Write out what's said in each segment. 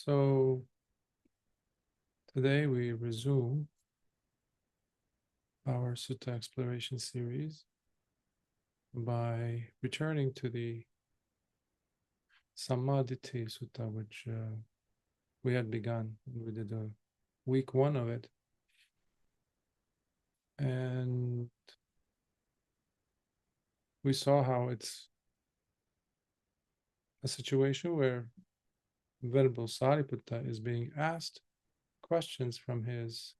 So today we resume our Sutta exploration series by returning to the Sammā Diṭṭhi Sutta, which we had begun. We did a week one of it. And we saw how it's a situation where Venerable Sāriputta is being asked questions from his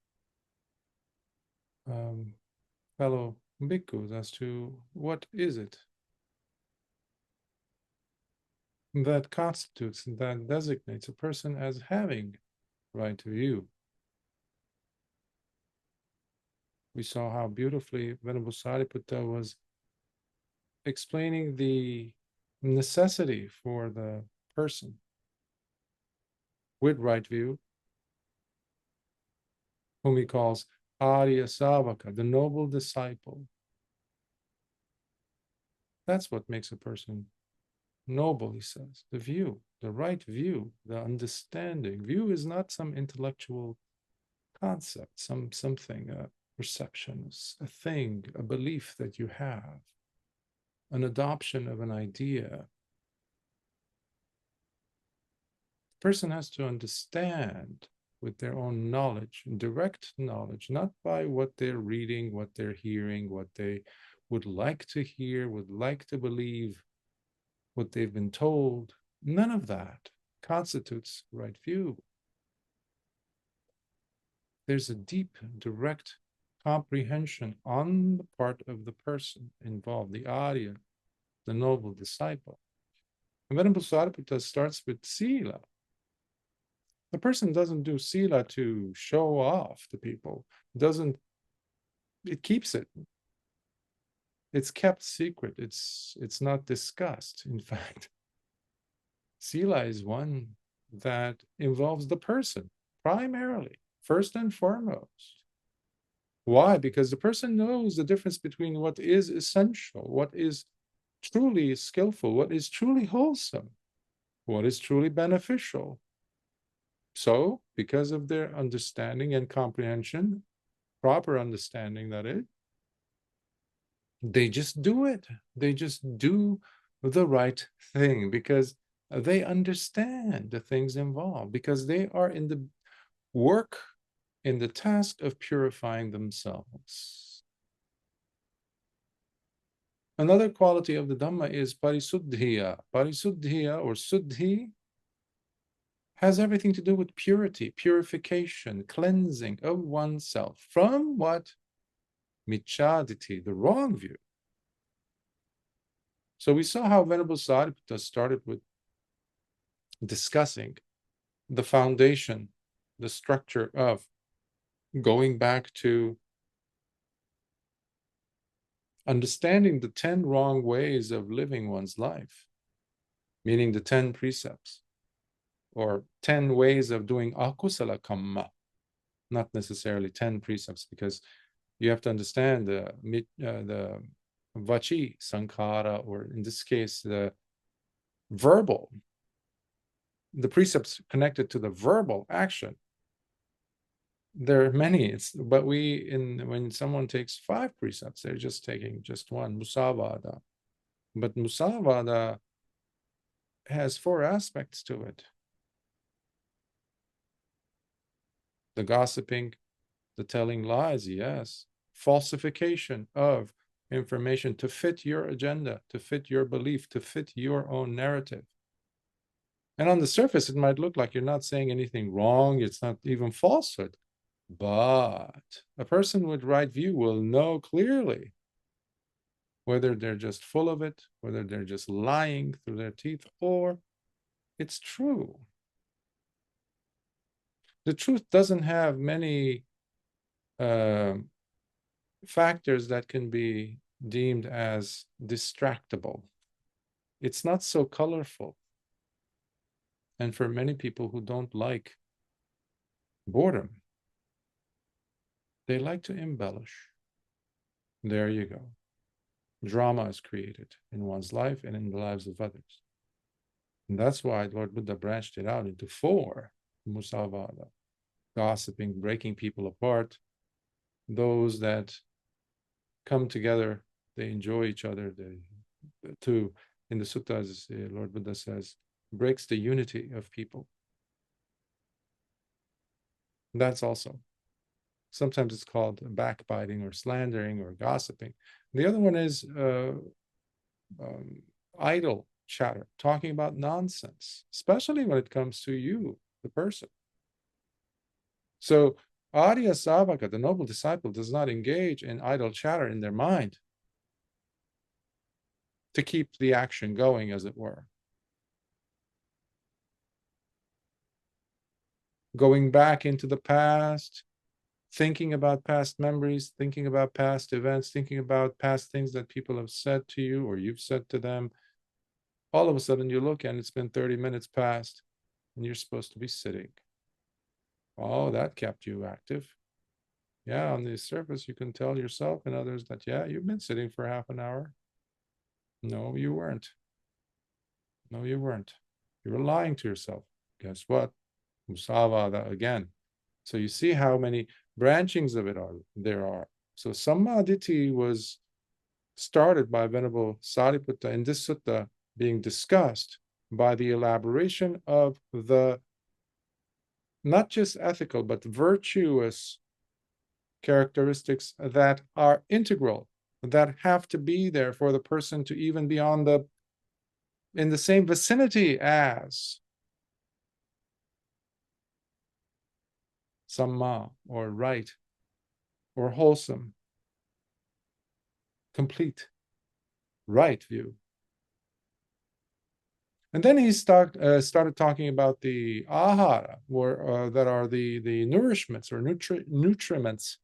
fellow bhikkhus as to what is it that constitutes, that designates a person as having right view. We saw how beautifully Venerable Sāriputta was explaining the necessity for the person with right view, whom he calls Arya Savaka, the noble disciple. That's what makes a person noble, he says. The view, the right view, the understanding. View is not some intellectual concept, something, a perception, a thing, a belief that you have, an adoption of an idea. The person has to understand with their own knowledge, direct knowledge, not by what they're reading, what they're hearing, what they would like to hear, would like to believe, what they've been told. None of that constitutes right view. There's a deep, direct comprehension on the part of the person involved, the Arya, the noble disciple. And Venerable Sāriputta starts with Sila. The person doesn't do Sila to show off to people. It keeps it. It's kept secret. It's not discussed, in fact. Sila is one that involves the person, primarily, first and foremost. Why? Because the person knows the difference between what is essential, what is truly skillful, what is truly wholesome, what is truly beneficial. So, because of their understanding and comprehension, proper understanding that is, they just do it. They just do the right thing because they understand the things involved, because they are in the work, in the task of purifying themselves. Another quality of the Dhamma is parisuddhiya. Parisuddhiya or suddhi has everything to do with purity, purification, cleansing of oneself from what? Majjhima diṭṭhi, the wrong view. So we saw how Venerable Sāriputta started with discussing the foundation, the structure of going back to understanding the 10 wrong ways of living one's life, meaning the 10 precepts, or 10 ways of doing akusala kamma, not necessarily 10 precepts, because you have to understand the vachi sankhara, or in this case, the verbal, the precepts connected to the verbal action. There are many, but when someone takes 5 precepts, they're just taking just one, musavada. But musavada has 4 aspects to it. The gossiping, the telling lies, yes. Falsification of information to fit your agenda, to fit your belief, to fit your own narrative. And on the surface, it might look like you're not saying anything wrong, it's not even falsehood. But a person with right view will know clearly whether they're just full of it, whether they're just lying through their teeth, or it's true. The truth doesn't have many factors that can be deemed as distractible. It's not so colorful. And for many people who don't like boredom, they like to embellish. There you go. Drama is created in one's life and in the lives of others. And that's why Lord Buddha branched it out into 4. Musavada, gossiping, breaking people apart. Those that come together, they enjoy each other. In the suttas, Lord Buddha says, breaks the unity of people. That's also, sometimes it's called backbiting or slandering or gossiping. The other one is idle chatter, talking about nonsense, especially when it comes to you, the person. So Arya Savaka, the noble disciple, does not engage in idle chatter in their mind to keep the action going, as it were. Going back into the past, thinking about past memories, thinking about past events, thinking about past things that people have said to you or you've said to them. All of a sudden you look and it's been 30 minutes past and you're supposed to be sitting. Oh, that kept you active. Yeah, on the surface, you can tell yourself and others that, yeah, you've been sitting for half an hour. No, you weren't. No, you weren't. You were lying to yourself. Guess what? Musavada again. So you see how many branchings of it there are. So Sammā Diṭṭhi was started by Venerable Sāriputta in this sutta being discussed by the elaboration of the not just ethical, but virtuous characteristics that are integral, that have to be there for the person to even be in the same vicinity as Samma, or right, or wholesome, complete, right view. And then he started talking about the ahara, that are the nourishments or nutriments,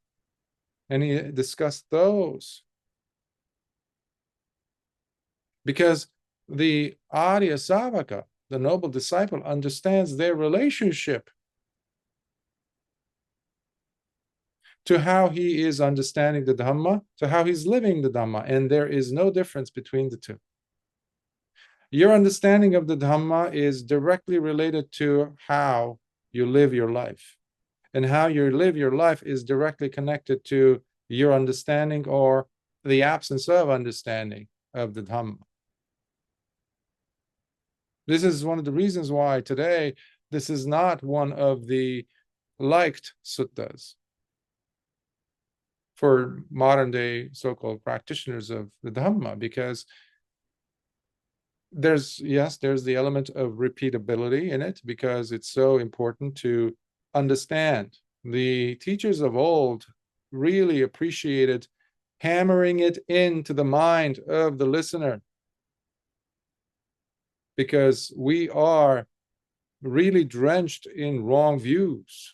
and he discussed those. Because the Arya Savaka, the noble disciple, understands their relationship to how he is understanding the Dhamma, to how he's living the Dhamma, and there is no difference between the two. Your understanding of the Dhamma is directly related to how you live your life. And how you live your life is directly connected to your understanding or the absence of understanding of the Dhamma. This is one of the reasons why today this is not one of the liked suttas for modern day so-called practitioners of the Dhamma, because there's the element of repeatability in it, because it's so important to understand. The teachers of old really appreciated hammering it into the mind of the listener, because we are really drenched in wrong views.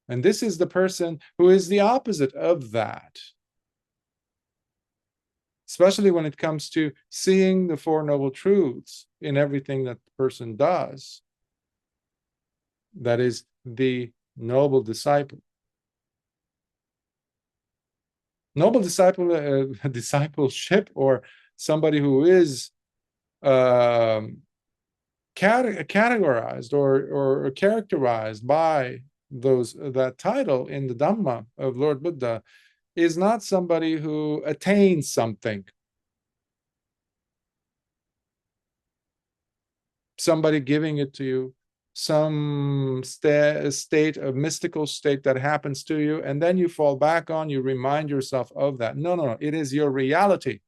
And this is the person who is the opposite of that. Especially when it comes to seeing the Four Noble Truths in everything that the person does. That is the noble disciple. Noble discipleship, or somebody who is categorized or characterized by that title in the Dhamma of Lord Buddha, is not somebody who attains something. Somebody giving it to you, some mystical state that happens to you, and then you fall back on, you remind yourself of that. No. It is your reality.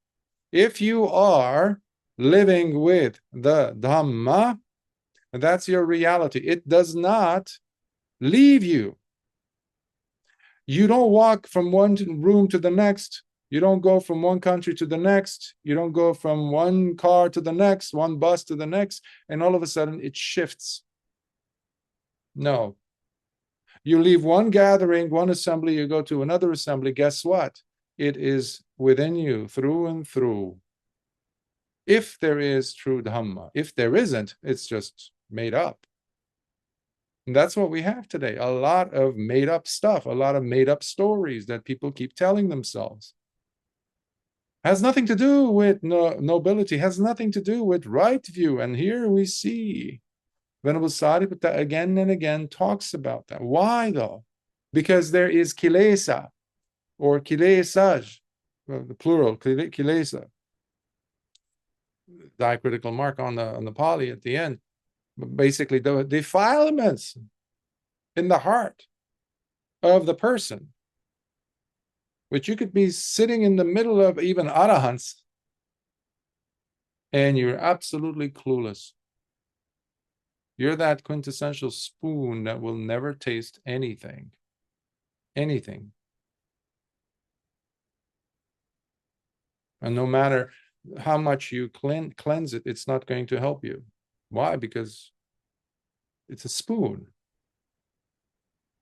If you are living with the Dhamma, that's your reality. It does not leave you. You don't walk from one room to the next. You don't go from one country to the next. You don't go from one car to the next, one bus to the next, and all of a sudden it shifts. No. You leave one gathering, one assembly, you go to another assembly. Guess what? It is within you through and through. If there is true Dhamma. If there isn't, it's just made up. And that's what we have today. A lot of made up stuff, a lot of made up stories that people keep telling themselves. Has nothing to do with nobility, has nothing to do with right view. And here we see Venerable Sāriputta again and again talks about that. Why though? Because there is kilesa or kilesaj, the plural, kilesa, diacritical mark on the Pali at the end. But basically, the defilements in the heart of the person, which you could be sitting in the middle of even arahants, and you're absolutely clueless. You're that quintessential spoon that will never taste anything. Anything. And no matter how much you cleanse it, it's not going to help you. Why? Because it's a spoon.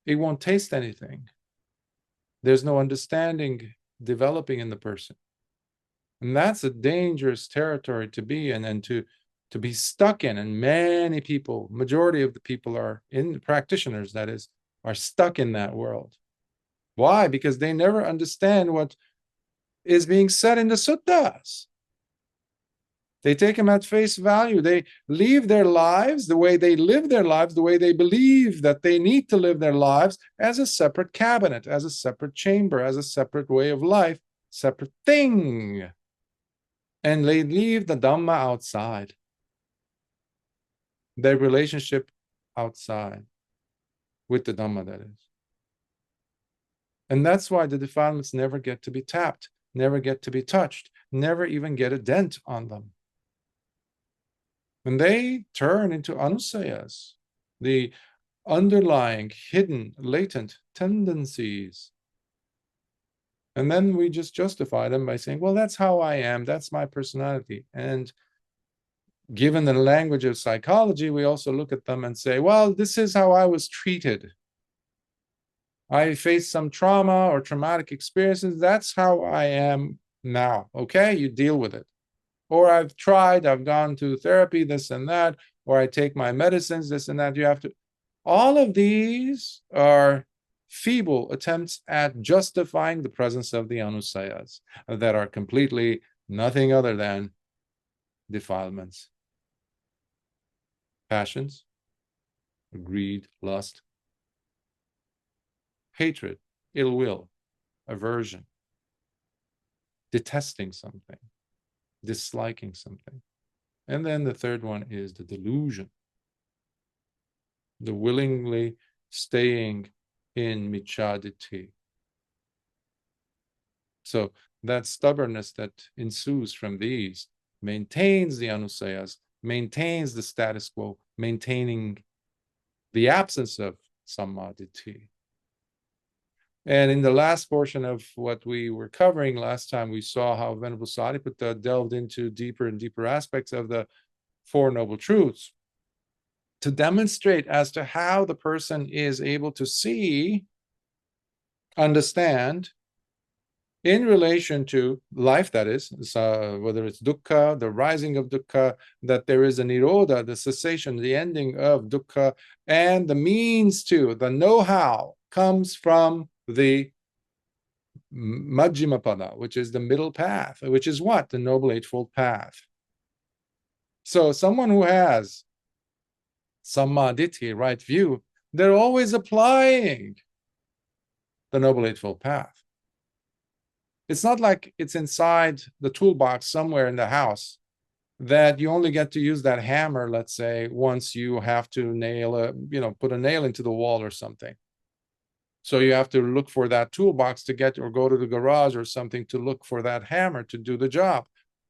It won't taste anything. There's no understanding developing in the person. And that's a dangerous territory to be in and to be stuck in. And many people, majority of the people are in practitioners, that is, are stuck in that world. Why? Because they never understand what is being said in the suttas. They take them at face value. They live their lives the way they live their lives, the way they believe that they need to live their lives, as a separate cabinet, as a separate chamber, as a separate way of life, separate thing. And they leave the Dhamma outside, their relationship outside with the Dhamma, that is. And that's why the defilements never get to be tapped, never get to be touched, never even get a dent on them. When they turn into anusayas, the underlying, hidden, latent tendencies, and then we just justify them by saying, well, that's how I am, that's my personality. And given the language of psychology, we also look at them and say, well, this is how I was treated. I faced some trauma or traumatic experiences. That's how I am now. Okay, you deal with it. Or I've tried, I've gone to therapy, this and that, or I take my medicines, this and that. You have to. All of these are feeble attempts at justifying the presence of the anusayas that are completely nothing other than defilements. Passions, greed, lust, hatred, ill will, aversion, detesting something, disliking something. And then the third one is the delusion, the willingly staying in Majjhima Diṭṭhi. So that stubbornness that ensues from these maintains the anusayas, maintains the status quo, maintaining the absence of Sammā Diṭṭhi. And in the last portion of what we were covering last time, we saw how Venerable Sāriputta delved into deeper and deeper aspects of the Four Noble Truths to demonstrate as to how the person is able to see, understand, in relation to life, that is, whether it's dukkha, the rising of dukkha, that there is a nirodha, the cessation, the ending of dukkha, and the means to, the know-how comes from the Majjhima pada, which is the middle path, which is what? The Noble Eightfold Path. So someone who has Sammā Diṭṭhi, right view, they're always applying the Noble Eightfold Path. It's not like it's inside the toolbox somewhere in the house that you only get to use that hammer, let's say, once you have to put a nail into the wall or something. So you have to look for that toolbox to get, or go to the garage or something to look for that hammer to do the job.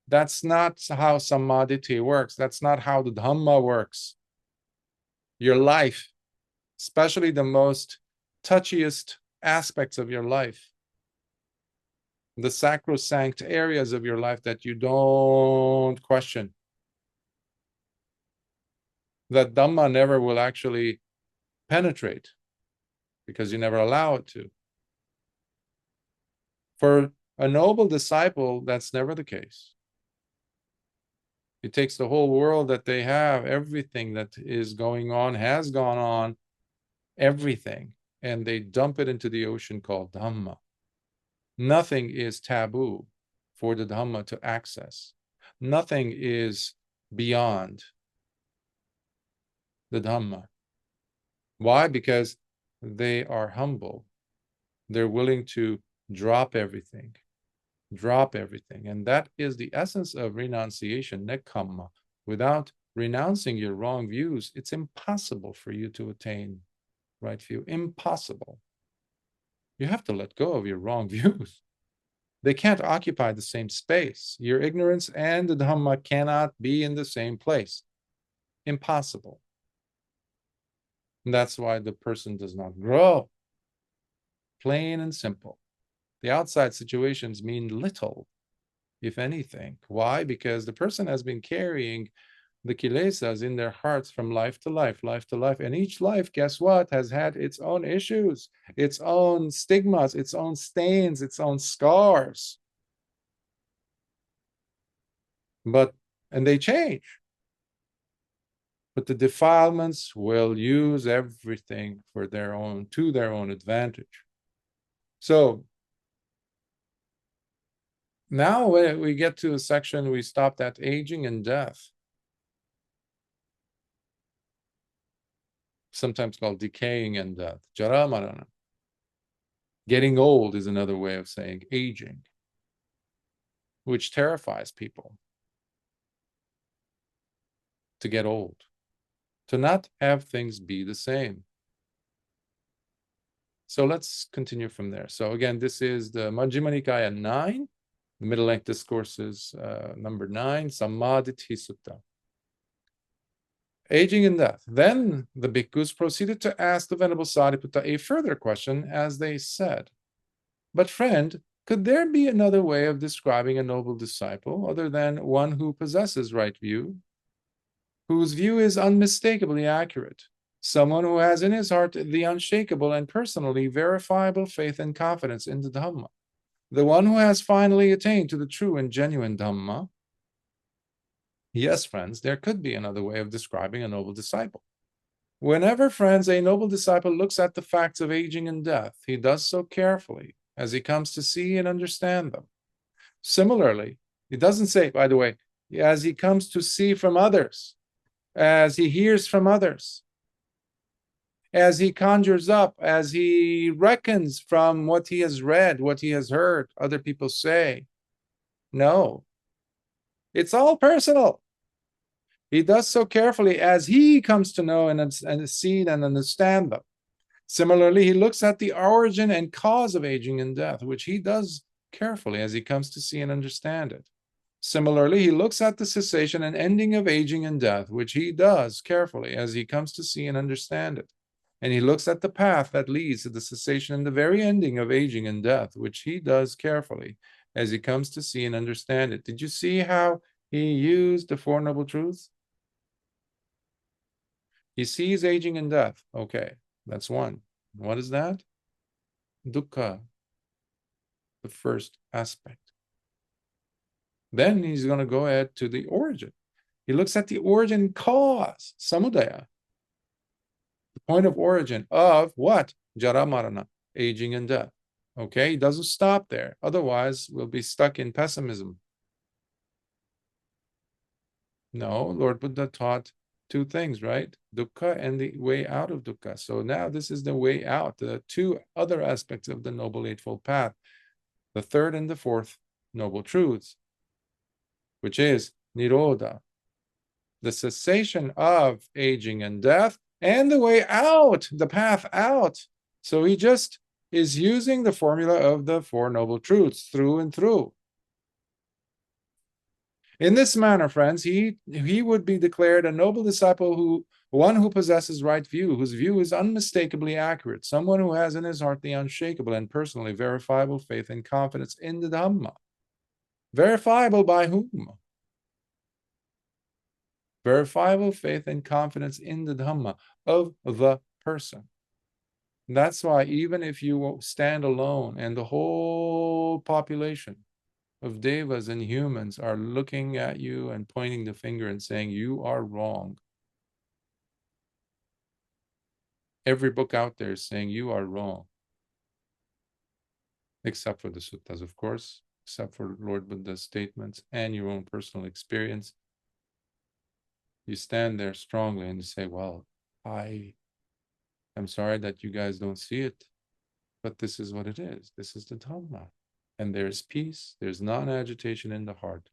That's not how Sammā Diṭṭhi works. That's not how the Dhamma works. Your life, especially the most touchiest aspects of your life, the sacrosanct areas of your life that you don't question, that Dhamma never will actually penetrate because you never allow it to. For a noble disciple, that's never the case. It takes the whole world that they have, everything that is going on, has gone on, everything, and they dump it into the ocean called Dhamma. Nothing is taboo. for the Dhamma to access. Nothing is beyond the Dhamma. Why? Because they are humble. They're willing to drop everything. And that is the essence of renunciation, nekhamma. Without renouncing your wrong views, it's impossible for you to attain right view. Impossible. You have to let go of your wrong views. They can't occupy the same space. Your ignorance and the Dhamma cannot be in the same place. Impossible. And that's why the person does not grow. Plain and simple. The outside situations mean little, if anything. Why? Because the person has been carrying the kilesas in their hearts from life to life, and each life, guess what, has had its own issues, its own stigmas, its own stains, its own scars. And they change. But the defilements will use everything to their own advantage. So now when we get to a section, we stopped at aging and death, sometimes called decaying and death, jara marana. Getting old is another way of saying aging, which terrifies people. To get old, to not have things be the same. So let's continue from there. So again, this is the Majjhima Nikāya 9, the middle length discourses, number 9, Sammā Diṭṭhi Sutta. Aging and death. Then the bhikkhus proceeded to ask the Venerable Sāriputta a further question, as they said, "But friend, could there be another way of describing a noble disciple other than one who possesses right view, whose view is unmistakably accurate, someone who has in his heart the unshakable and personally verifiable faith and confidence in the Dhamma, the one who has finally attained to the true and genuine Dhamma?" Yes, friends, there could be another way of describing a noble disciple. Whenever, friends, a noble disciple looks at the facts of aging and death, he does so carefully as he comes to see and understand them. Similarly, he doesn't say, by the way, as he comes to see from others, as he hears from others, as he conjures up, as he reckons from what he has read, what he has heard other people say. No, it's all personal. He does so carefully as he comes to know and see and understand them. Similarly, he looks at the origin and cause of aging and death, which he does carefully as he comes to see and understand it. Similarly, he looks at the cessation and ending of aging and death, which he does carefully as he comes to see and understand it. And he looks at the path that leads to the cessation and the very ending of aging and death, which he does carefully as he comes to see and understand it. Did you see how he used the Four Noble Truths? He sees aging and death. Okay, that's one. What is that? Dukkha, the first aspect. Then he's going to go ahead to the origin. He looks at the origin cause, samudaya, the point of origin of what? Jara marana, aging and death. Okay, he doesn't stop there. Otherwise, we'll be stuck in pessimism. No, Lord Buddha taught two things, right? Dukkha and the way out of dukkha. So now this is the way out, the two other aspects of the Noble Eightfold Path, the third and the fourth Noble Truths, which is Nirodha, the cessation of aging and death, and the way out, the path out. So he just is using the formula of the Four Noble Truths through and through. In this manner, friends, he would be declared a noble disciple, one who possesses right view, whose view is unmistakably accurate, someone who has in his heart the unshakable and personally verifiable faith and confidence in the Dhamma. Verifiable by whom? Verifiable faith and confidence in the Dhamma of the person. That's why even if you stand alone and the whole population of devas and humans are looking at you and pointing the finger and saying, you are wrong. Every book out there is saying you are wrong. Except for the suttas, of course. except for Lord Buddha's statements and your own personal experience. You stand there strongly and you say, well, I'm sorry that you guys don't see it, but this is what it is. This is the Dhamma. And there's peace, there's non-agitation in the heart.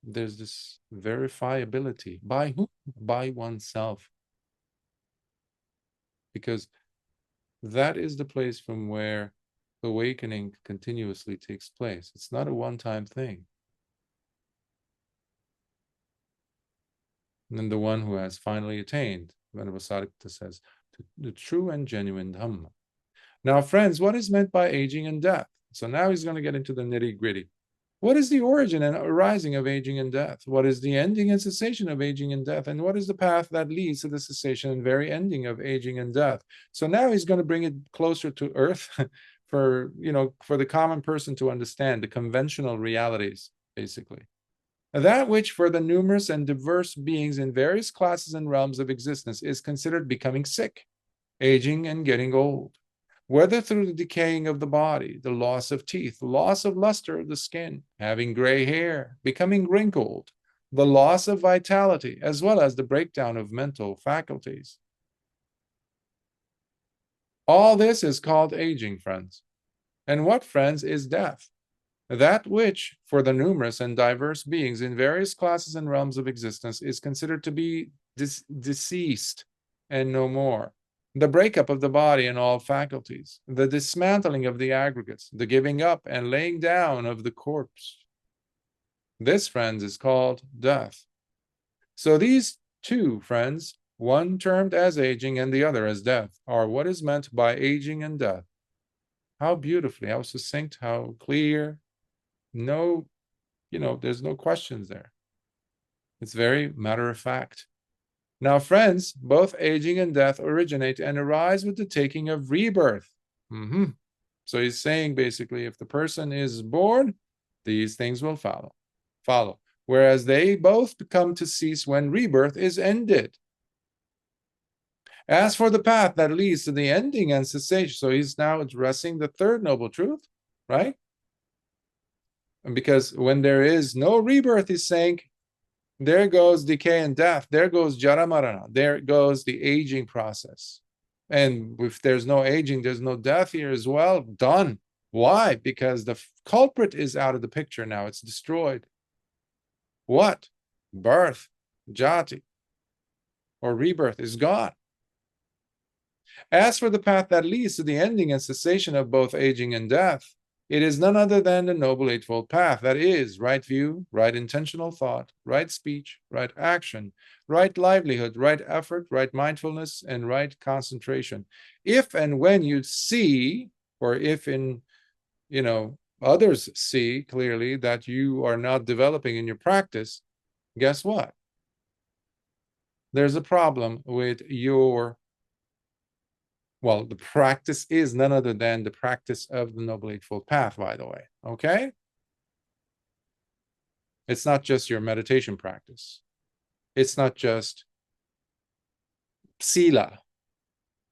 There's this verifiability. By whom? By oneself. Because that is the place from where awakening continuously takes place. It's not a one-time thing. And then the one who has finally attained, Venerable Sāriputta says, to the true and genuine Dhamma. Now, friends, what is meant by aging and death? So now he's going to get into the nitty-gritty. What is the origin and arising of aging and death? What is the ending and cessation of aging and death? And what is the path that leads to the cessation and very ending of aging and death? So now he's going to bring it closer to earth for the common person to understand the conventional realities, basically. That which for the numerous and diverse beings in various classes and realms of existence is considered becoming sick, aging and getting old. Whether through the decaying of the body, the loss of teeth, loss of luster of the skin, having gray hair, becoming wrinkled, the loss of vitality, as well as the breakdown of mental faculties. All this is called aging, friends. And what, friends, is death? That which, for the numerous and diverse beings in various classes and realms of existence, is considered to be deceased and no more. The breakup of the body and all faculties, the dismantling of the aggregates, the giving up and laying down of the corpse. This, friends, is called death. So these two, friends, one termed as aging and the other as death, are what is meant by aging and death. How beautifully, how succinct, how clear. No, there's no questions there. It's very matter of fact. Now, friends, both aging and death originate and arise with the taking of rebirth. So he's saying basically, if the person is born, these things will follow. Whereas they both come to cease when rebirth is ended. As for the path that leads to the ending and cessation, so he's now addressing the third noble truth, right? And because when there is no rebirth, he's saying, there goes decay and death. There goes jara marana. There goes the aging process. And if there's no aging, there's no death here as well. Done. Why? Because the culprit is out of the picture now. It's destroyed. What? Birth, jati, or rebirth is gone. As for the path that leads to the ending and cessation of both aging and death, it is none other than the Noble Eightfold Path. That is, right view, right intentional thought, right speech, right action, right livelihood, right effort, right mindfulness, and right concentration. If and when you see, or if others see clearly that you are not developing in your practice, guess what? There's a problem with your the practice is none other than the practice of the Noble Eightfold Path, by the way, okay? It's not just your meditation practice. It's not just Sila.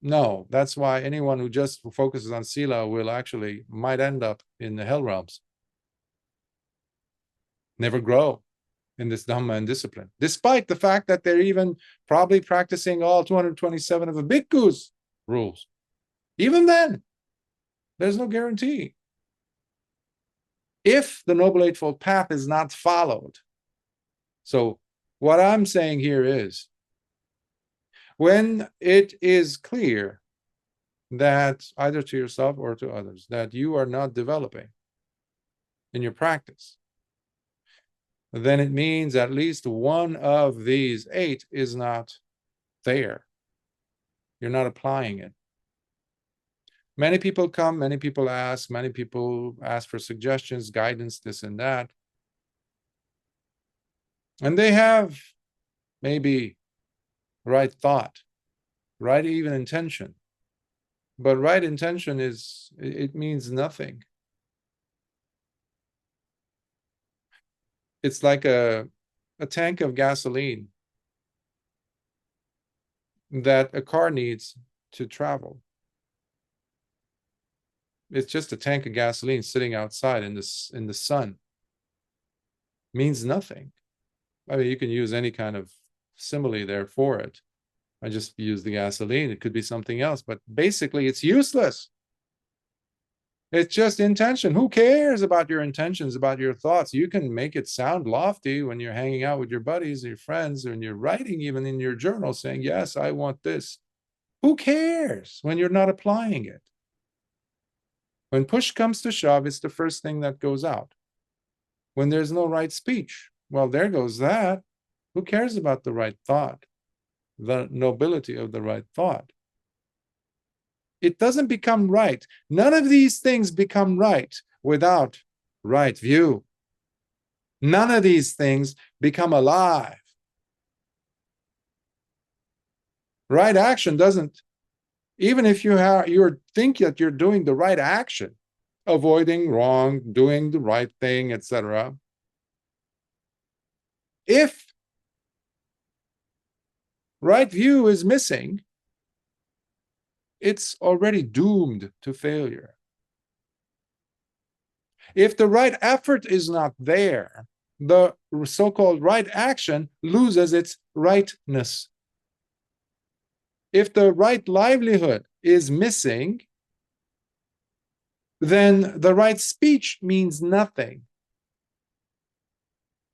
No, that's why anyone who just focuses on Sila might end up in the hell realms. Never grow in this Dhamma and discipline, despite the fact that they're even probably practicing all 227 of the Bhikkhu's rules. Even then, there's no guarantee. If the Noble Eightfold Path is not followed. So what I'm saying here is, when it is clear that either to yourself or to others, that you are not developing in your practice, then it means at least one of these 8 is not there. You're not applying it. Many people come, many people ask for suggestions, guidance, this and that. And they have maybe right thought, right even intention. But right intention it means nothing. It's like a tank of gasoline that a car needs to travel. It's just a tank of gasoline sitting outside in the sun. Means nothing. I mean, you can use any kind of simile there for it. I just use the gasoline. It could be something else, but basically it's useless. It's just intention. Who cares about your intentions, about your thoughts? You can make it sound lofty when you're hanging out with your buddies, your friends, and you're writing even in your journal saying, yes, I want this. Who cares when you're not applying it? When push comes to shove, it's the first thing that goes out. When there's no right speech, well, there goes that. Who cares about the right thought? The nobility of the right thought. It doesn't become right. None of these things become right without right view. None of these things become alive. Right action doesn't, even if you think that you're doing the right action, avoiding wrong, doing the right thing, etc. If right view is missing, it's already doomed to failure. If the right effort is not there, the so-called right action loses its rightness. If the right livelihood is missing, then the right speech means nothing.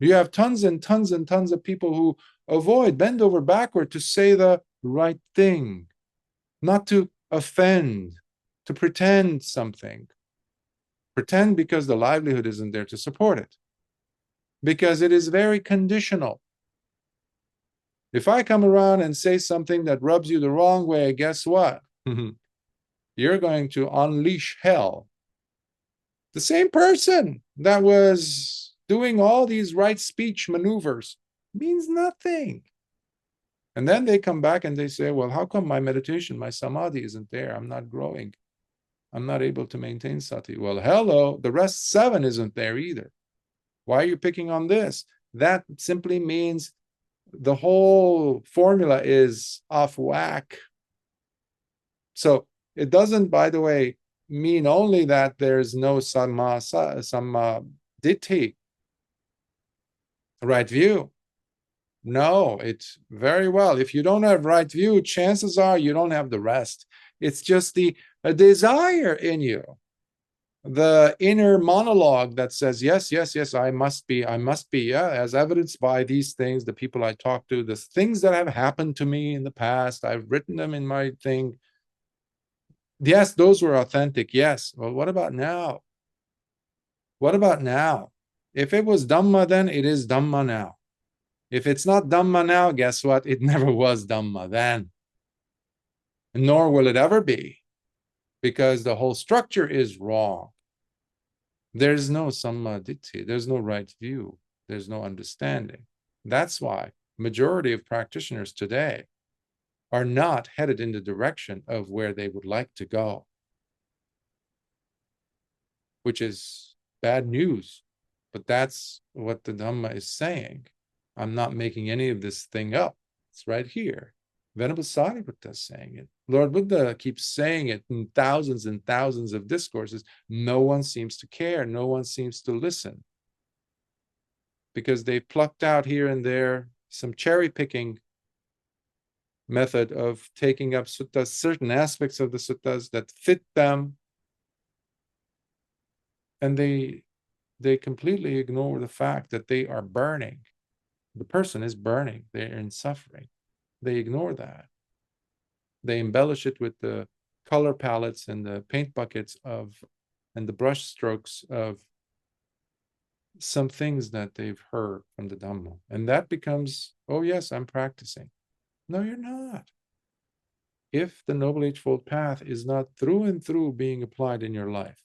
You have tons and tons and tons of people who avoid, bend over backward to say the right thing, not to offend, to pretend something. Pretend because the livelihood isn't there to support it. Because it is very conditional. If I come around and say something that rubs you the wrong way, guess what? You're going to unleash hell. The same person that was doing all these right speech maneuvers means nothing. And then they come back and they say, well, how come my meditation, my samadhi isn't there? I'm not growing. I'm not able to maintain sati. Well, hello, the rest 7 isn't there either. Why are you picking on this? That simply means the whole formula is off whack. So it doesn't, by the way, mean only that there's no Sammā Diṭṭhi, right view. No, it's very well. If you don't have right view, chances are you don't have the rest. It's just a desire in you, the inner monologue that says, yes, yes, yes, I must be, yeah, as evidenced by these things, the people I talk to, the things that have happened to me in the past, I've written them in my thing. Yes, those were authentic, yes. Well, what about now? What about now? If it was Dhamma then, it is Dhamma now. If it's not Dhamma now, guess what? It never was Dhamma then. Nor will it ever be, because the whole structure is wrong. There's no Sammā Diṭṭhi, there's no right view, there's no understanding. That's why majority of practitioners today are not headed in the direction of where they would like to go, which is bad news. But that's what the Dhamma is saying. I'm not making any of this thing up. It's right here. Venerable Sāriputta is saying it. Lord Buddha keeps saying it in thousands and thousands of discourses. No one seems to care. No one seems to listen. Because they plucked out here and there some cherry-picking method of taking up suttas, certain aspects of the suttas that fit them. And they completely ignore the fact that they are burning. The person is burning. They're in suffering. They ignore that. They embellish it with the color palettes and the paint buckets and the brush strokes of some things that they've heard from the Dhamma. And that becomes, oh yes, I'm practicing. No, you're not. If the Noble Eightfold Path is not through and through being applied in your life,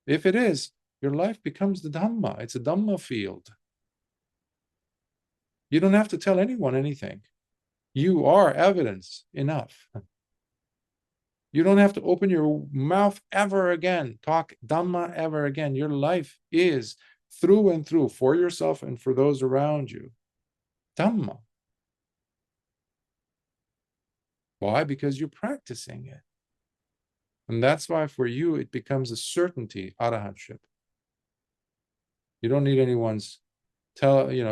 if it is, your life becomes the Dhamma. It's a Dhamma field. You don't have to tell anyone anything. You are evidence enough. You don't have to open your mouth ever again, talk Dhamma ever again. Your life is through and through, for yourself and for those around you, Dhamma. Why? Because you're practicing it. And that's why for you, it becomes a certainty, arahantship. You don't need anyone's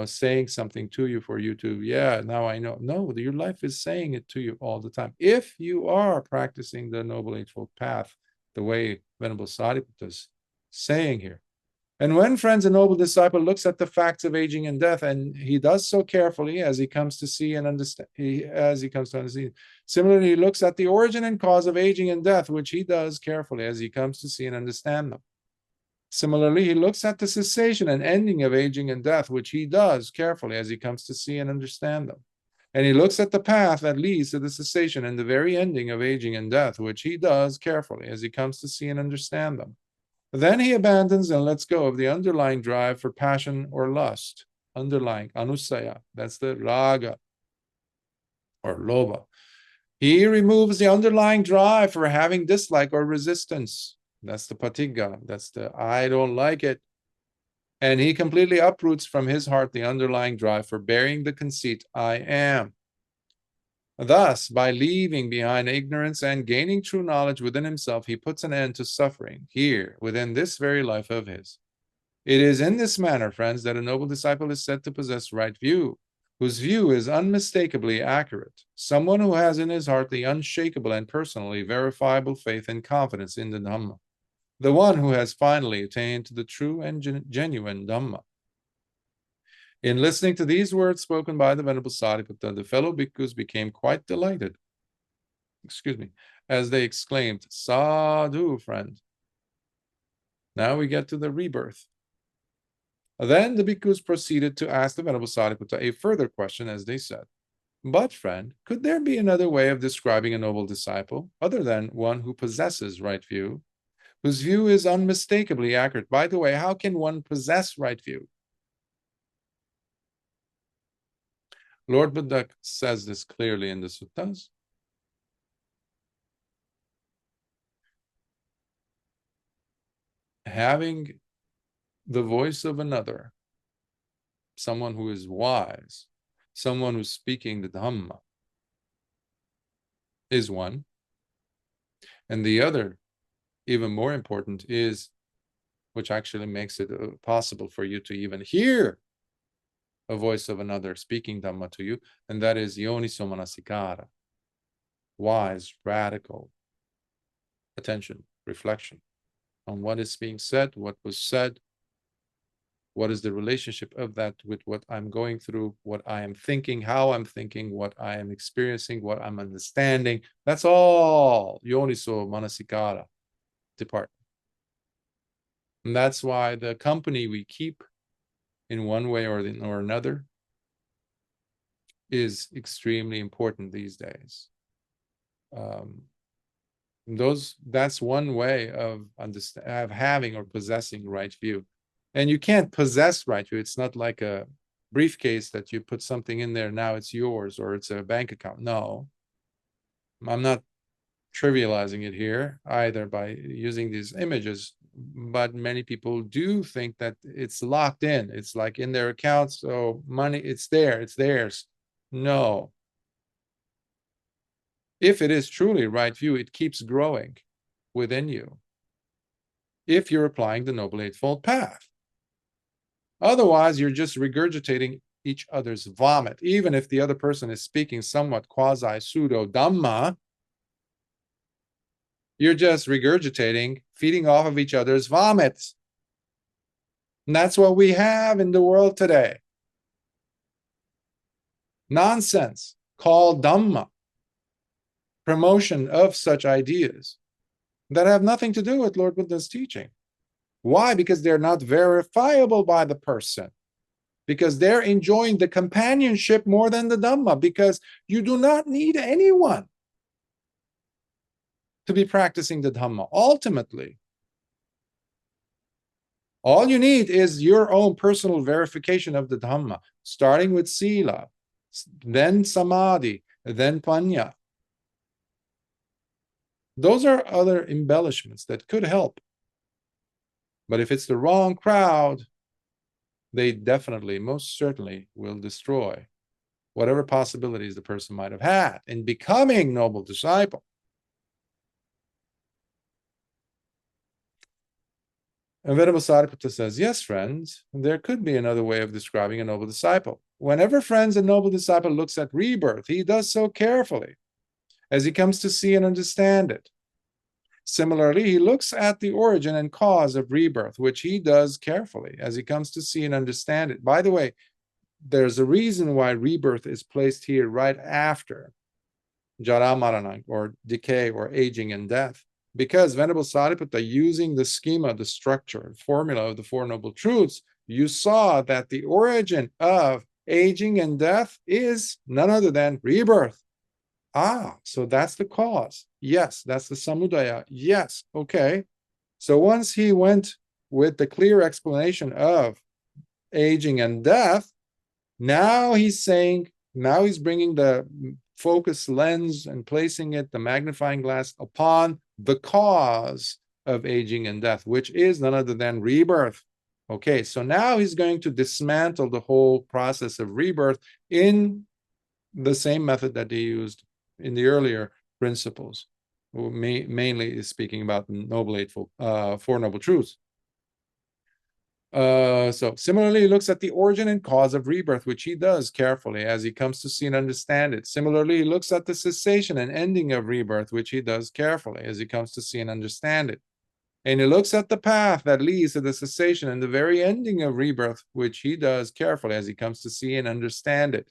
saying something to you for you to, yeah, now I know. No, your life is saying it to you all the time. If you are practicing the Noble Eightfold Path, the way Venerable Sāriputta is saying here. And when, friends, a noble disciple looks at the facts of aging and death, and he does so carefully as he comes to see and understand, Similarly, he looks at the origin and cause of aging and death, which he does carefully as he comes to see and understand them. Similarly, he looks at the cessation and ending of aging and death, which he does carefully as he comes to see and understand them. And he looks at the path that leads to the cessation and the very ending of aging and death, which he does carefully as he comes to see and understand them. Then he abandons and lets go of the underlying drive for passion or lust, underlying anusaya, that's the raga or lobha. He removes the underlying drive for having dislike or resistance. That's the patigga, that's the I don't like it. And he completely uproots from his heart the underlying drive for bearing the conceit, I am. Thus, by leaving behind ignorance and gaining true knowledge within himself, he puts an end to suffering here, within this very life of his. It is in this manner, friends, that a noble disciple is said to possess right view, whose view is unmistakably accurate, someone who has in his heart the unshakable and personally verifiable faith and confidence in the Dhamma, the one who has finally attained to the true and genuine Dhamma. In listening to these words spoken by the Venerable Sāriputta, the fellow bhikkhus became quite delighted, as they exclaimed, Sadhu, friend. Now we get to the rebirth. Then the bhikkhus proceeded to ask the Venerable Sāriputta a further question, as they said, but, friend, could there be another way of describing a noble disciple, other than one who possesses right view, whose view is unmistakably accurate? By the way, how can one possess right view? Lord Buddha says this clearly in the suttas. Having the voice of another, someone who is wise, someone who's speaking the Dhamma, is one. And the other, even more important, is, which actually makes it possible for you to even hear a voice of another speaking Dhamma to you, and that is yoniso manasikara, wise, radical attention, reflection on what is being said, what was said, what is the relationship of that with what I'm going through, what I am thinking, how I'm thinking, what I am experiencing, what I'm understanding. That's all yoniso manasikara department. And that's why the company we keep in one way or another is extremely important these days. That's one way of having or possessing right view. And you can't possess right view. It's not like a briefcase that you put something in there, now it's yours, or it's a bank account. No, I'm not trivializing it here either by using these images, but many people do think that it's locked in. It's like in their account, so money, it's there, it's theirs. No. If it is truly right view, it keeps growing within you if you're applying the Noble Eightfold Path. Otherwise, you're just regurgitating each other's vomit. Even if the other person is speaking somewhat quasi-pseudo Dhamma, you're just regurgitating, feeding off of each other's vomits. And that's what we have in the world today. Nonsense called Dhamma. Promotion of such ideas that have nothing to do with Lord Buddha's teaching. Why? Because they're not verifiable by the person. Because they're enjoying the companionship more than the Dhamma. Because you do not need anyone to be practicing the Dhamma. Ultimately, all you need is your own personal verification of the Dhamma, starting with Sila, then Samadhi, then Panya. Those are other embellishments that could help. But if it's the wrong crowd, they definitely, most certainly, will destroy whatever possibilities the person might have had in becoming noble disciple. And Venerable Sāriputta says, yes, friends, there could be another way of describing a noble disciple. Whenever, friends, a noble disciple looks at rebirth, he does so carefully, as he comes to see and understand it. Similarly, he looks at the origin and cause of rebirth, which he does carefully, as he comes to see and understand it. By the way, there's a reason why rebirth is placed here right after Jara Marana, or decay, or aging and death. Because Venerable Sāriputta, using the schema, the structure, formula of the Four Noble Truths, you saw that the origin of aging and death is none other than rebirth. Ah, so that's the cause. Yes, that's the samudaya. Yes, okay. So once he went with the clear explanation of aging and death, now he's saying, now he's bringing the focus lens and placing it, the magnifying glass, upon the cause of aging and death, which is none other than rebirth. Okay, so now he's going to dismantle the whole process of rebirth in the same method that he used in the earlier principles, who mainly is speaking about the Noble Eightfold, Four Noble Truths. So similarly, he looks at the origin and cause of rebirth, which he does carefully as he comes to see and understand it. Similarly, he looks at the cessation and ending of rebirth, which he does carefully as he comes to see and understand it. And he looks at the path that leads to the cessation and the very ending of rebirth, which he does carefully as he comes to see and understand it.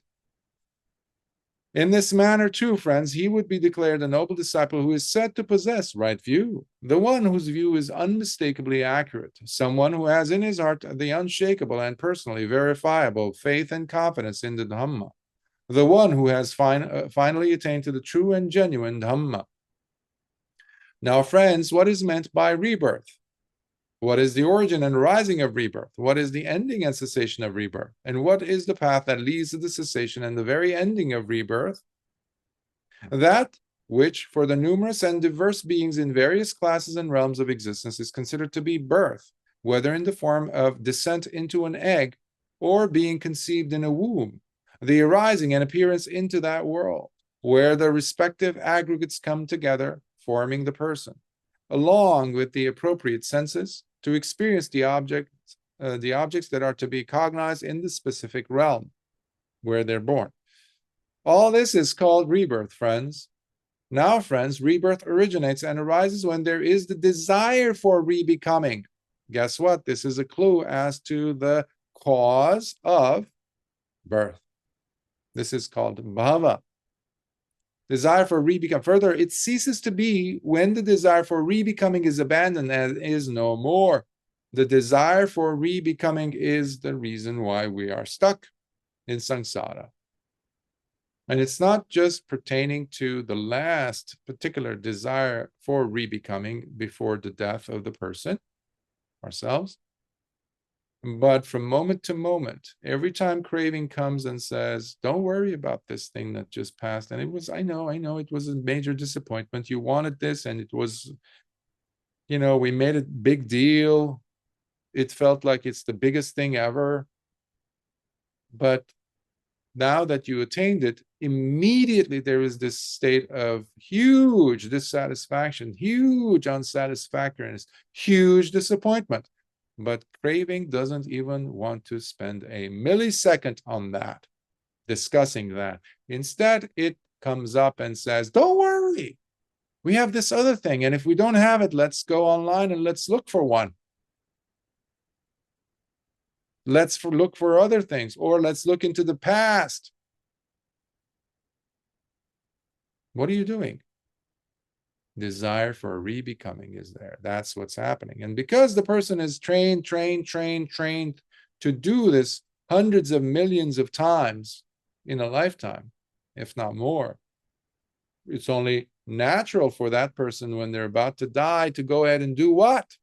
In this manner, too, friends, he would be declared a noble disciple who is said to possess right view, the one whose view is unmistakably accurate, someone who has in his heart the unshakable and personally verifiable faith and confidence in the Dhamma, the one who has finally attained to the true and genuine Dhamma. Now, friends, what is meant by rebirth? What is the origin and rising of rebirth? What is the ending and cessation of rebirth? And what is the path that leads to the cessation and the very ending of rebirth? That which, for the numerous and diverse beings in various classes and realms of existence, is considered to be birth, whether in the form of descent into an egg or being conceived in a womb, the arising and appearance into that world, where the respective aggregates come together, forming the person, along with the appropriate senses, to experience the objects that are to be cognized in the specific realm where they're born. All this is called rebirth, friends. Now, friends, rebirth originates and arises when there is the desire for rebecoming. Guess what? This is a clue as to the cause of birth. This is called bhava. Desire for rebecoming. Further, it ceases to be when the desire for rebecoming is abandoned and is no more. The desire for rebecoming is the reason why we are stuck in samsara. And it's not just pertaining to the last particular desire for rebecoming before the death of the person, ourselves, but from moment to moment, every time craving comes and says, don't worry about this thing that just passed. And it was, I know, it was a major disappointment. You wanted this and it was, we made a big deal. It felt like it's the biggest thing ever. But now that you attained it, immediately there is this state of huge dissatisfaction, huge unsatisfactoriness, huge disappointment. But craving doesn't even want to spend a millisecond on that, discussing that. Instead, it comes up and says, don't worry, we have this other thing. And if we don't have it, let's go online and let's look for one. Let's look for other things, or let's look into the past. What are you doing? Desire for rebecoming is there. That's what's happening. And because the person is trained to do this hundreds of millions of times in a lifetime, if not more, it's only natural for that person when they're about to die to go ahead and do what?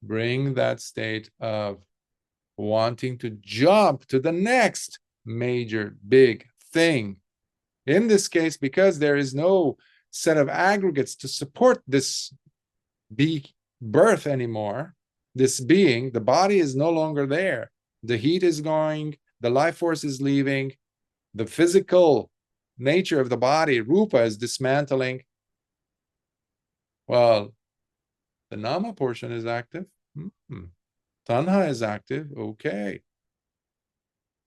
Bring that state of wanting to jump to the next major big thing. In this case, because there is no set of aggregates to support this birth anymore, this being, the body is no longer there. The heat is going, the life force is leaving, the physical nature of the body, rupa, is dismantling. Well, the nama portion is active. Tanha is active. Okay.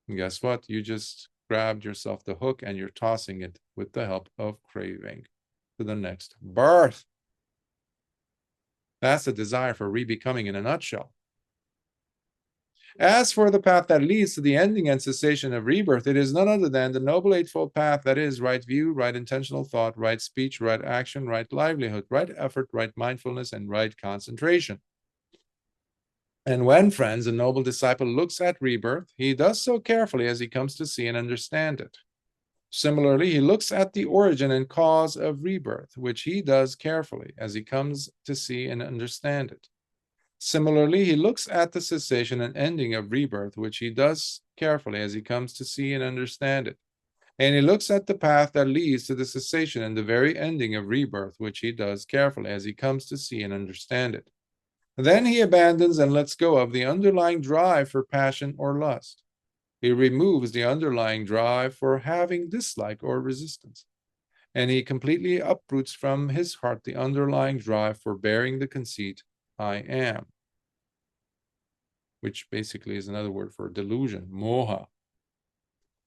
And guess what? You just grabbed yourself the hook and you're tossing it with the help of craving to the next birth. That's the desire for rebecoming in a nutshell. As for the path that leads to the ending and cessation of rebirth, it is none other than the Noble Eightfold Path, that is, right view, right intentional thought, right speech, right action, right livelihood, right effort, right mindfulness, and right concentration. And when, friends, a noble disciple looks at rebirth, he does so carefully as he comes to see and understand it. Similarly, he looks at the origin and cause of rebirth, which he does carefully as he comes to see and understand it. Similarly, he looks at the cessation and ending of rebirth, which he does carefully as he comes to see and understand it. And he looks at the path that leads to the cessation and the very ending of rebirth, which he does carefully as he comes to see and understand it. Then he abandons and lets go of the underlying drive for passion or lust. He removes the underlying drive for having dislike or resistance. And he completely uproots from his heart the underlying drive for bearing the conceit, I am, which basically is another word for delusion, moha.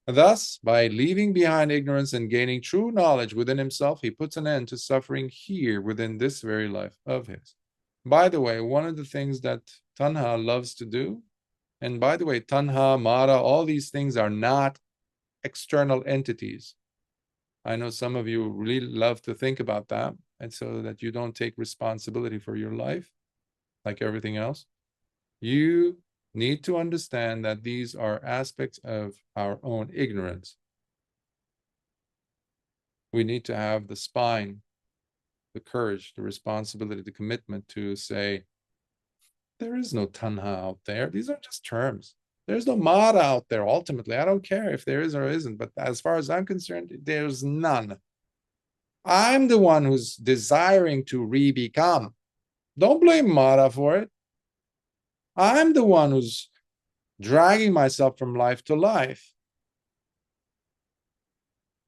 Thus, by leaving behind ignorance and gaining true knowledge within himself, he puts an end to suffering here within this very life of his. By the way, one of the things that Tanha loves to do, and by the way, Tanha, Mara, all these things are not external entities. I know some of you really love to think about that, and so that you don't take responsibility for your life, like everything else. You need to understand that these are aspects of our own ignorance. We need to have the spine, the courage, the responsibility, the commitment to say, there is no tanha out there. These are just terms. There's no mara out there, ultimately. I don't care if there is or isn't, but as far as I'm concerned, there's none. I'm the one who's desiring to re-become. Don't blame Mara for it. I'm the one who's dragging myself from life to life.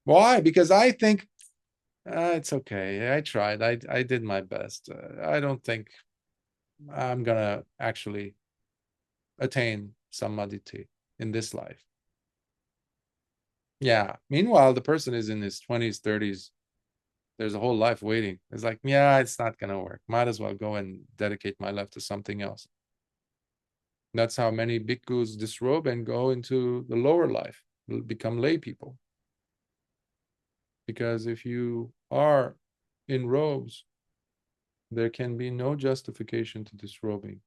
Why? Because I think it's okay. I tried. I did my best. I don't think I'm gonna actually attain Sammā Diṭṭhi in this life. Yeah. Meanwhile, the person is in his 20s, 30s. There's a whole life waiting. It's like, yeah, it's not gonna work. Might as well go and dedicate my life to something else. That's how many bhikkhus disrobe and go into the lower life, become lay people. Because if you are in robes, there can be no justification to disrobing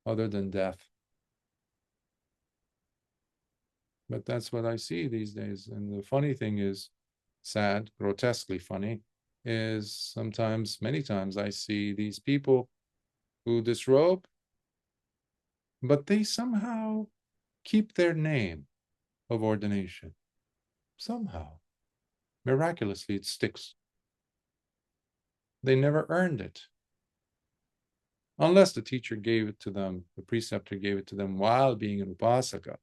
other than death. But that's what I see these days. And the funny thing is, sad, grotesquely funny, is sometimes, many times, I see these people who disrobe, but they somehow keep their name of ordination. Somehow. Miraculously, it sticks. They never earned it. Unless the teacher gave it to them, the preceptor gave it to them while being an upasaka.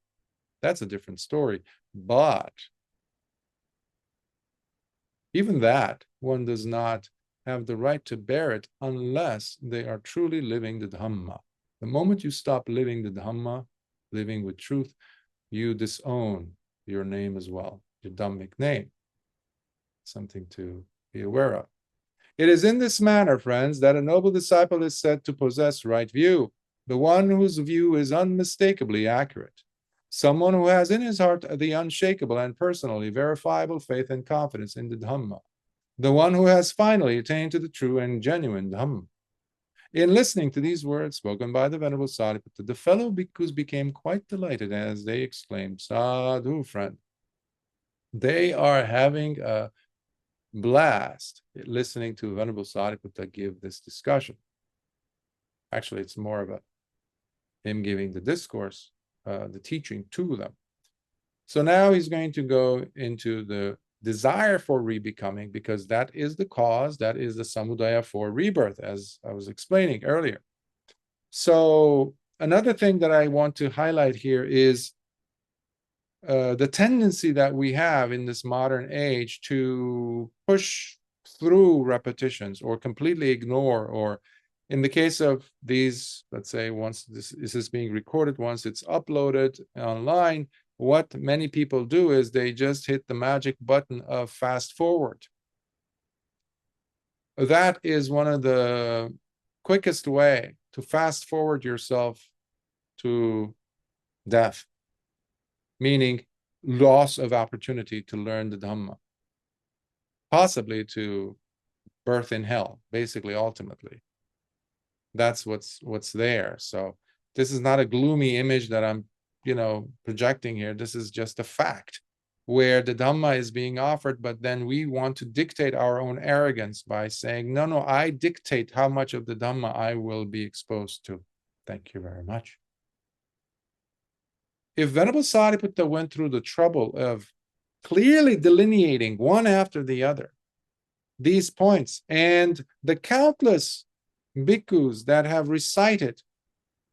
That's a different story. But even that, one does not have the right to bear it unless they are truly living the Dhamma. The moment you stop living the Dhamma, living with truth, you disown your name as well, your Dhammic name. Something to be aware of. It is in this manner, friends, that a noble disciple is said to possess right view, the one whose view is unmistakably accurate. Someone who has in his heart the unshakable and personally verifiable faith and confidence in the Dhamma. The one who has finally attained to the true and genuine Dhamma. In listening to these words spoken by the Venerable Sāriputta, the fellow bhikkhus became quite delighted as they exclaimed, Sadhu, friend. They are having a blast listening to Venerable Sāriputta give this discussion. Actually, it's more of him giving the discourse, the teaching to them. So now he's going to go into the desire for rebecoming, because that is the cause, that is the samudaya for rebirth, as I was explaining earlier. So another thing that I want to highlight here is the tendency that we have in this modern age to push through repetitions or completely ignore or In the case of these, let's say once this is being recorded, once it's uploaded online, what many people do is they just hit the magic button of fast forward. That is one of the quickest way to fast forward yourself to death, meaning loss of opportunity to learn the Dhamma, possibly to birth in hell, basically, ultimately. That's what's there. So this is not a gloomy image that I'm, projecting here. This is just a fact where the Dhamma is being offered, but then we want to dictate our own arrogance by saying, no, I dictate how much of the Dhamma I will be exposed to. Thank you very much. If Venerable Sāriputta went through the trouble of clearly delineating one after the other these points, and the countless bhikkhus that have recited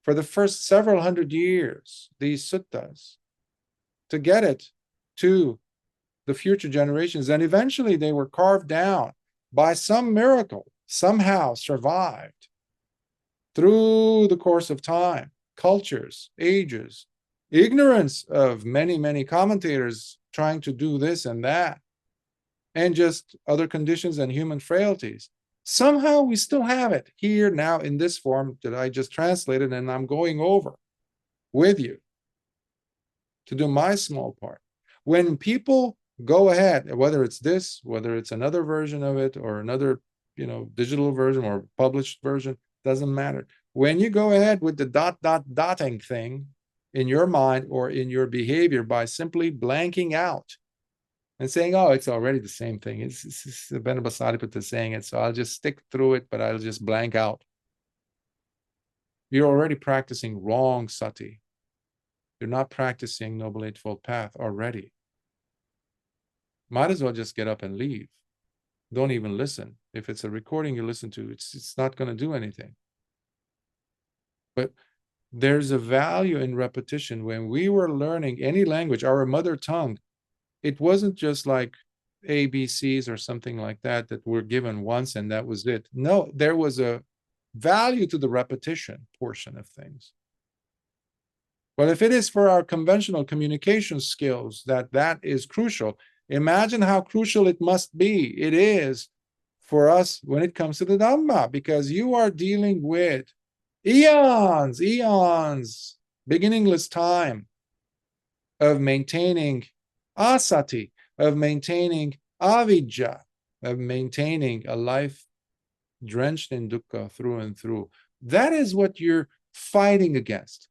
for the first several hundred years these suttas to get it to the future generations, and eventually they were carved down by some miracle, somehow survived through the course of time, cultures, ages, ignorance of many commentators trying to do this and that, and just other conditions and human frailties. Somehow we still have it here now in this form that I just translated, and I'm going over with you to do my small part. When people go ahead, whether it's this, whether it's another version of it, or another, digital version or published version, doesn't matter. When you go ahead with the dotting thing in your mind or in your behavior by simply blanking out and saying, oh, it's already the same thing. It's Venerable Sāriputta saying it, so I'll just stick through it, but I'll just blank out. You're already practicing wrong sati. You're not practicing Noble Eightfold Path already. Might as well just get up and leave. Don't even listen. If it's a recording you listen to, it's not going to do anything. But there's a value in repetition. When we were learning any language, our mother tongue, it wasn't just like ABCs or something like that were given once and that was it. No, there was a value to the repetition portion of things. But if it is for our conventional communication skills that is crucial, imagine how crucial it must be. It is for us when it comes to the Dhamma, because you are dealing with eons, beginningless time of maintaining asati, of maintaining avidya, of maintaining a life drenched in dukkha through and through. That is what you're fighting against.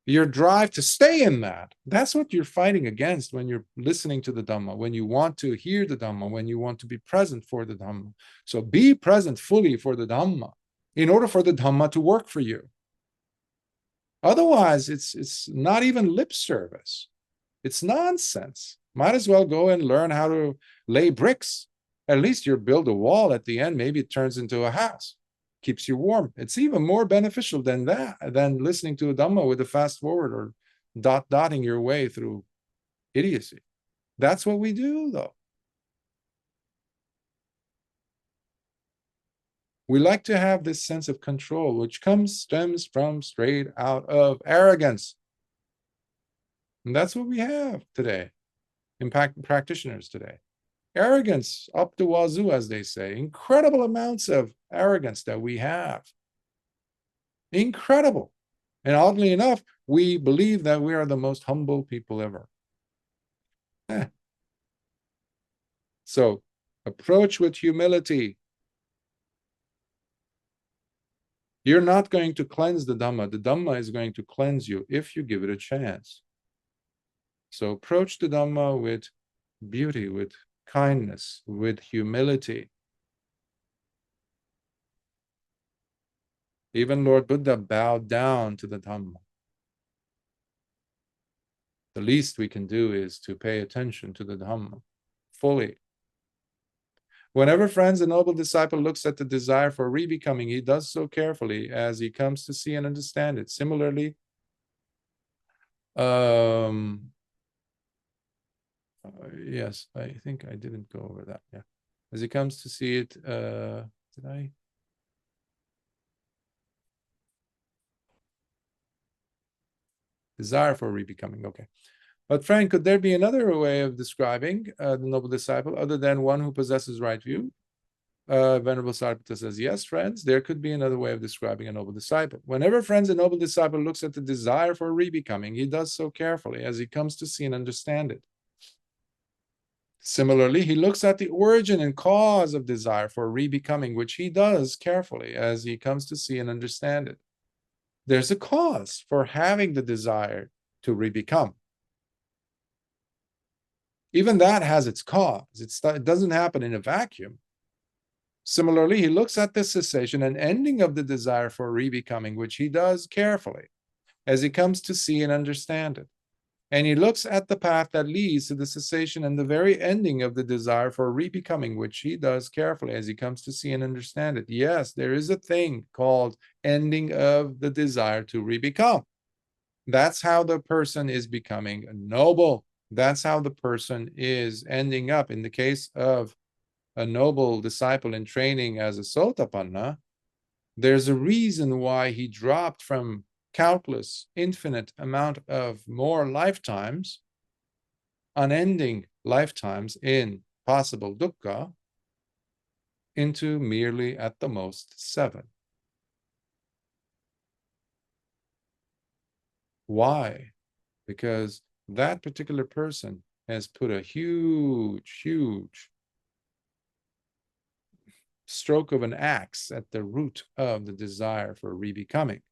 Your drive to stay in that, that's what you're fighting against when you're listening to the Dhamma, when you want to hear the Dhamma, when you want to be present for the Dhamma. So be present fully for the Dhamma in order for the Dhamma to work for you. Otherwise, it's not even lip service. It's nonsense. Might as well go and learn how to lay bricks. At least you build a wall at the end. Maybe it turns into a house. Keeps you warm. It's even more beneficial than that, than listening to a Dhamma with a fast forward or dotting your way through idiocy. That's what we do, though. We like to have this sense of control, which stems from straight out of arrogance. And that's what we have today, in practitioners today. Arrogance up the wazoo, as they say. Incredible amounts of arrogance that we have. Incredible. And oddly enough, we believe that we are the most humble people ever. So, approach with humility. You're not going to cleanse the Dhamma. The Dhamma is going to cleanse you if you give it a chance. So approach the Dhamma with beauty, with kindness, with humility. Even Lord Buddha bowed down to the Dhamma. The least we can do is to pay attention to the Dhamma fully. Whenever, friends, a noble disciple looks at the desire for rebecoming, he does so carefully as he comes to see and understand it. Similarly, yes, I think I didn't go over that. Yeah, as he comes to see it, Did I? Desire for rebecoming. Okay. But friend, could there be another way of describing the noble disciple other than one who possesses right view? Venerable Sāriputta says, yes, friends, there could be another way of describing a noble disciple. Whenever, friends, a noble disciple looks at the desire for rebecoming, he does so carefully as he comes to see and understand it. Similarly, he looks at the origin and cause of desire for rebecoming, which he does carefully as he comes to see and understand it. There's a cause for having the desire to rebecome. Even that has its cause. It doesn't happen in a vacuum. Similarly, he looks at the cessation and ending of the desire for rebecoming, which he does carefully as he comes to see and understand it. And he looks at the path that leads to the cessation and the very ending of the desire for rebecoming, which he does carefully as he comes to see and understand it. Yes, there is a thing called ending of the desire to rebecome. That's how the person is becoming noble. That's how the person is ending up. In the case of a noble disciple in training as a Sotapanna, there's a reason why he dropped from countless, infinite amount of more lifetimes, unending lifetimes in possible dukkha, into merely at the most 7. Why? Because that particular person has put a huge, huge stroke of an axe at the root of the desire for rebecoming.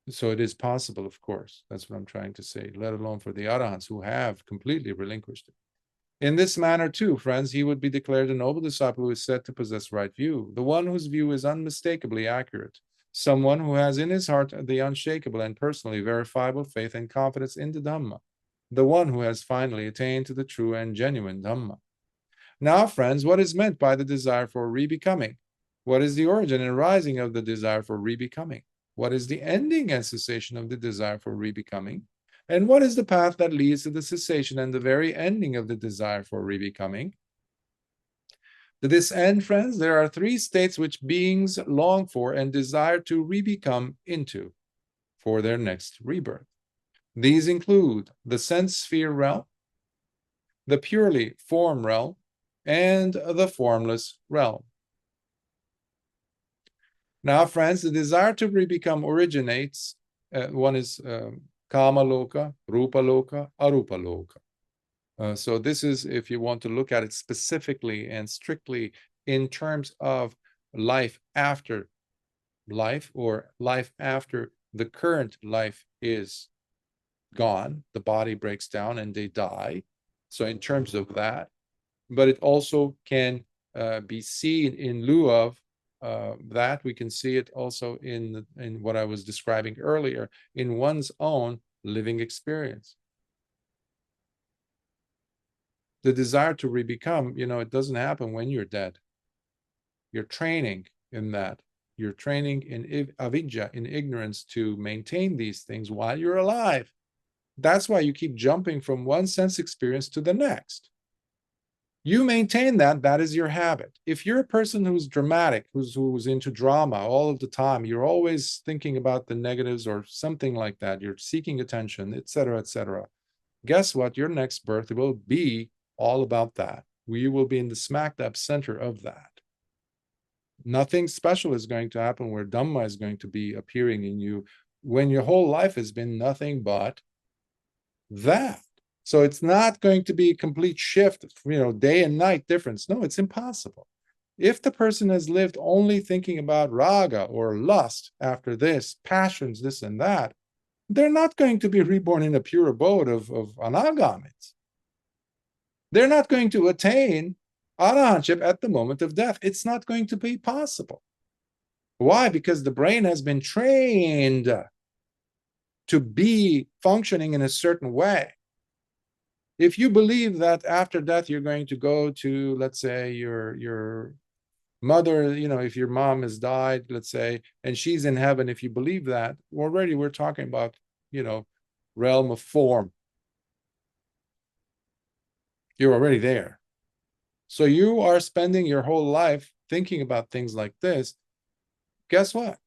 So it is possible, of course. That's what I'm trying to say, let alone for the arahants who have completely relinquished it. In this manner, too, friends, he would be declared a noble disciple who is said to possess right view, the one whose view is unmistakably accurate, someone who has in his heart the unshakable and personally verifiable faith and confidence in the Dhamma, the one who has finally attained to the true and genuine Dhamma. Now, friends, what is meant by the desire for rebecoming? What is the origin and rising of the desire for rebecoming? What is the ending and cessation of the desire for rebecoming? And what is the path that leads to the cessation and the very ending of the desire for rebecoming? To this end, friends, there are 3 states which beings long for and desire to rebecome into for their next rebirth. These include the sense sphere realm, the purely form realm, and the formless realm. Now, friends, the desire to rebecome originates, one is Kama Loka, Rupa Loka, Arupa Loka. So this is, if you want to look at it specifically and strictly in terms of life after life, or life after the current life is gone, the body breaks down and they die. So in terms of that, but it also can be seen in lieu of that. We can see it also in what I was describing earlier, in one's own living experience. The desire to rebecome, it doesn't happen when you're dead. You're training in that. You're training in avidya, in ignorance, to maintain these things while you're alive. That's why you keep jumping from one sense experience to the next. You maintain that, that is your habit. If you're a person who's dramatic, who's into drama all of the time, you're always thinking about the negatives or something like that, you're seeking attention, etc., etc. Guess what? Your next birth will be all about that. You will be in the smack dab center of that. Nothing special is going to happen where Dhamma is going to be appearing in you when your whole life has been nothing but that. So it's not going to be a complete shift, day and night difference. No, it's impossible. If the person has lived only thinking about raga or lust after this, passions, this and that, they're not going to be reborn in a pure abode of anagamis. They're not going to attain arahantship at the moment of death. It's not going to be possible. Why? Because the brain has been trained to be functioning in a certain way. If you believe that after death you're going to go to, let's say, your mother, if your mom has died, let's say, and she's in heaven, if you believe that, already we're talking about, realm of form. You're already there. So you are spending your whole life thinking about things like this. Guess what?